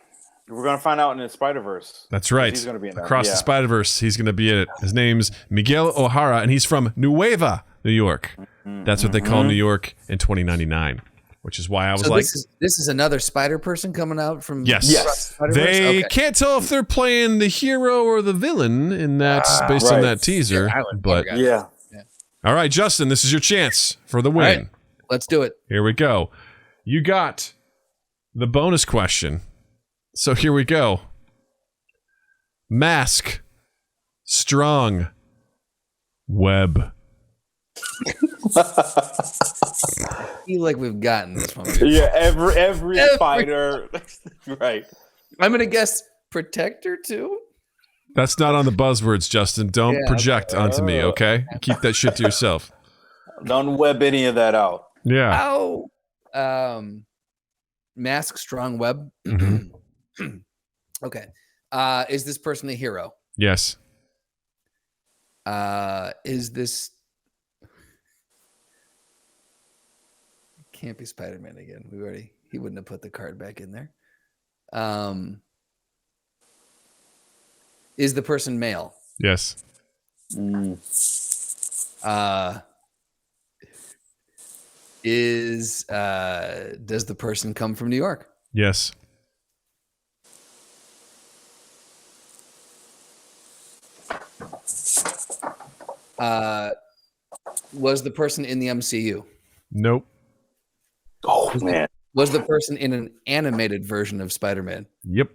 Speaker 4: we're gonna find out in the Spider-Verse.
Speaker 2: That's right.
Speaker 4: He's gonna be in there.
Speaker 2: Across the Spider-Verse. He's gonna be in it. His name's Miguel O'Hara, and he's from Nueva, New York. That's what they call New York in 2099. Which is why I was like,
Speaker 3: this is another Spider person coming out from
Speaker 2: yes. They can't tell if they're playing the hero or the villain in that based on that teaser. But all right, Justin, this is your chance for the win.
Speaker 3: Right, let's do it.
Speaker 2: Here we go. You got the bonus question. So here we go. Mask, strong, web.
Speaker 3: I feel like we've gotten this one.
Speaker 4: Yeah, every fighter. Right.
Speaker 3: I'm gonna guess protector too.
Speaker 2: That's not on the buzzwords, Justin. Don't project onto me, okay? Keep that shit to yourself.
Speaker 4: Don't web any of that out.
Speaker 2: Yeah.
Speaker 3: Oh. Mask, strong, web. Okay. Is this person a hero?
Speaker 2: Yes.
Speaker 3: Is this? Can't be Spider-Man again. He wouldn't have put the card back in there. Is the person male?
Speaker 2: Yes.
Speaker 3: Does the person come from New York?
Speaker 2: Yes.
Speaker 3: Was the person in the MCU?
Speaker 2: Nope.
Speaker 4: Oh man.
Speaker 3: Was the person in an animated version of Spider-Man?
Speaker 2: Yep.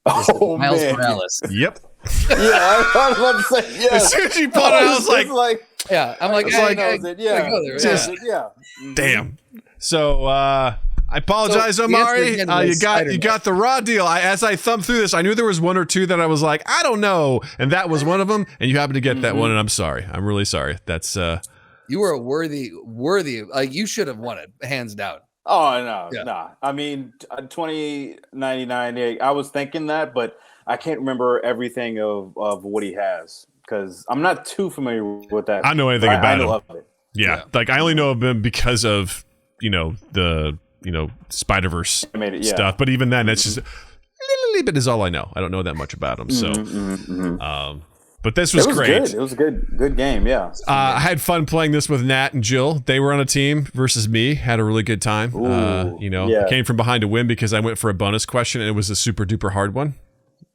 Speaker 4: Oh
Speaker 3: Miles
Speaker 4: man.
Speaker 3: Morales.
Speaker 2: Yep.
Speaker 4: Yeah, I was about to say yes.
Speaker 2: As soon as you pulled it, I was like,
Speaker 3: Yeah, I'm like,
Speaker 2: damn. So I apologize, Omari. You got the raw deal. As I thumbed through this, I knew there was one or two that I was like, I don't know, and that was one of them. And you happened to get that one, and I'm sorry. I'm really sorry. That's
Speaker 3: you were a worthy. Like you should have won it, hands down.
Speaker 4: Oh no. I mean, 2099. I was thinking that, but I can't remember everything of what he has because I'm not too familiar with that.
Speaker 2: I know anything about him.
Speaker 4: Of it.
Speaker 2: Yeah, like I only know of him because of the Spider-Verse stuff. But even then, that's just a little bit is all I know. I don't know that much about him. So, but this was great.
Speaker 4: Good. It was a good game. Yeah.
Speaker 2: I had fun playing this with Nat and Jill. They were on a team versus me. Had a really good time. Came from behind to win because I went for a bonus question and it was a super duper hard one.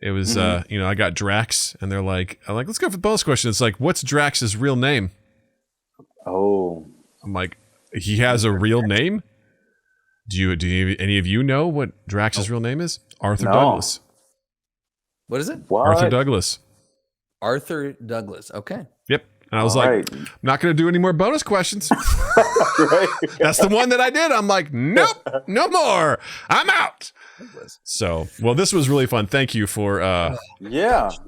Speaker 2: It was, I got Drax and I'm like, let's go for the bonus question. It's like, what's Drax's real name?
Speaker 4: Oh,
Speaker 2: I'm like, he has a real name? Do any of you know what Drax's real name is? Arthur Douglas.
Speaker 3: What is it?
Speaker 4: What?
Speaker 2: Arthur Douglas.
Speaker 3: Arthur Douglas. Okay.
Speaker 2: Yep. And I was I'm not going to do any more bonus questions. That's the one that I did. I'm like, nope, no more. I'm out. So, well, this was really fun. Thank you for,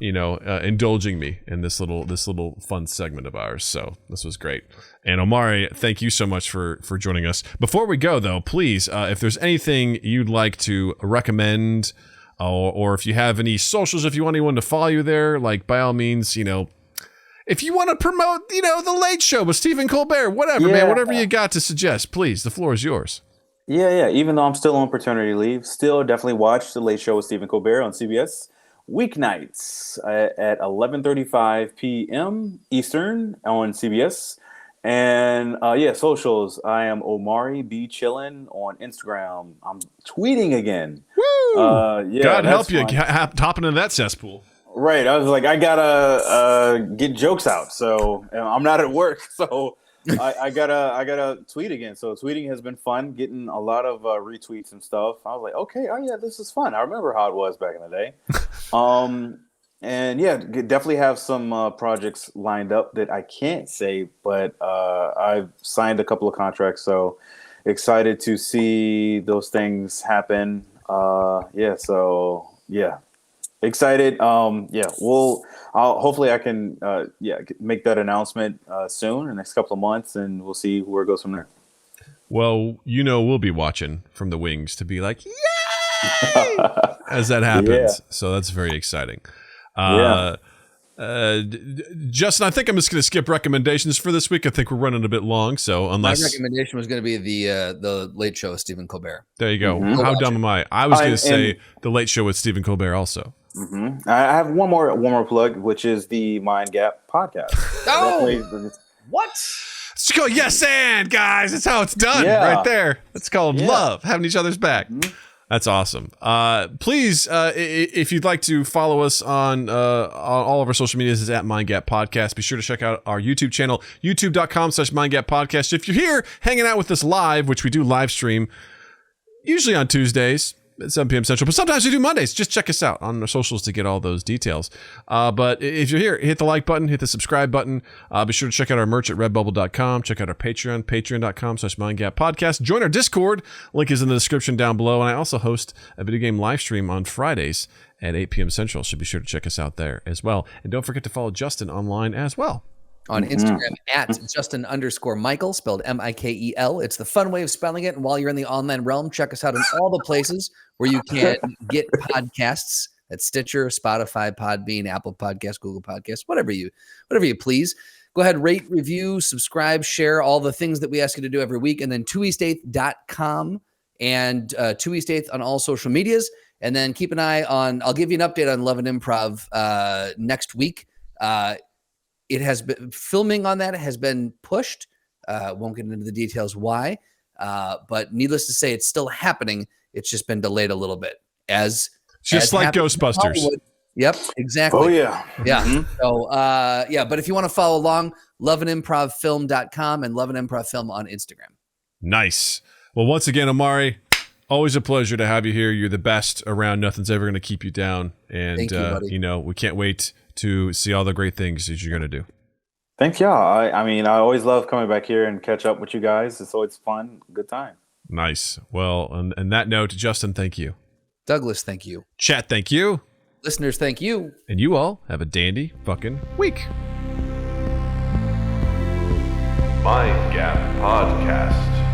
Speaker 2: indulging me in this little fun segment of ours. So this was great. And Omari, thank you so much for joining us. Before we go, though, please, if there's anything you'd like to recommend, or if you have any socials, if you want anyone to follow you there, like by all means, if you want to promote, the Late Show with Stephen Colbert, whatever, man, whatever you got to suggest, please, the floor is yours.
Speaker 4: Yeah. Even though I'm still on paternity leave, still definitely watch the Late Show with Stephen Colbert on CBS weeknights at 11:35 p.m. Eastern on CBS. And socials. I am Omari B Chillin on Instagram. I'm tweeting again.
Speaker 2: Woo! God help you hopping into that cesspool.
Speaker 4: Right. I was like, I gotta get jokes out. So I'm not at work. So I gotta tweet again. So tweeting has been fun, getting a lot of retweets and stuff. I was like, okay, this is fun. I remember how it was back in the day. And definitely have some projects lined up that I can't say, but I've signed a couple of contracts, so excited to see those things happen. Excited. Hopefully I can make that announcement soon in the next couple of months, and we'll see where it goes from there.
Speaker 2: Well, we'll be watching from the wings to be like, yay! As that happens. Yeah. So that's very exciting. Justin, I think I'm just going to skip recommendations for this week. I think we're running a bit long, so unless
Speaker 3: my recommendation was going to be the Late Show with Stephen Colbert.
Speaker 2: There you go. Mm-hmm. How dumb am I? I was going to say the Late Show with Stephen Colbert also.
Speaker 4: Mm-hmm. I have one more plug, which is the Mind Gap podcast.
Speaker 3: What?
Speaker 2: Let's go. Yes, and guys, that's how it's done right there. It's called love, having each other's back. Mm-hmm. That's awesome. Please, if you'd like to follow us on all of our social medias, is at Mind Gap Podcast. Be sure to check out our YouTube channel, youtube.com/Mind Gap Podcast. If you're here hanging out with us live, which we do live stream, usually on Tuesdays at 7 p.m. Central, but sometimes we do Mondays. Just check us out on our socials to get all those details. But if you're here, hit the like button, hit the subscribe button. Be sure to check out our merch at redbubble.com. Check out our Patreon, patreon.com/Mind Gap Podcast. Join our Discord. Link is in the description down below. And I also host a video game live stream on Fridays at 8 p.m. Central. So be sure to check us out there as well. And don't forget to follow Justin online as well.
Speaker 3: On Instagram at Justin_Michael, spelled Mikel. It's the fun way of spelling it. And while you're in the online realm, check us out in all the places where you can get podcasts. That's Stitcher, Spotify, Podbean, Apple Podcasts, Google Podcasts, whatever you please. Go ahead, rate, review, subscribe, share, all the things that we ask you to do every week. And then 2east8th.com and 2east8th on all social medias. And then keep an eye on, I'll give you an update on Love and Improv next week. It has been filming on that has been pushed. Won't get into the details why, but needless to say, it's still happening. It's just been delayed a little bit. Just
Speaker 2: like Ghostbusters.
Speaker 3: Yep, exactly.
Speaker 4: Oh yeah.
Speaker 3: Mm-hmm. So but if you want to follow along, loveandimprovfilm.com and Love and Improv Film on Instagram.
Speaker 2: Nice. Well, once again, Omari, always a pleasure to have you here. You're the best around. Nothing's ever going to keep you down. And
Speaker 3: thank you, buddy.
Speaker 2: We can't wait to see all the great things that you're going to do.
Speaker 4: Thanks, y'all. I always love coming back here and catch up with you guys. It's always fun. Good time.
Speaker 2: Nice. Well, on that note, Justin, thank you.
Speaker 3: Douglas, thank you.
Speaker 2: Chat, thank you.
Speaker 3: Listeners, thank you.
Speaker 2: And you all have a dandy fucking week.
Speaker 1: Mind Gap Podcast.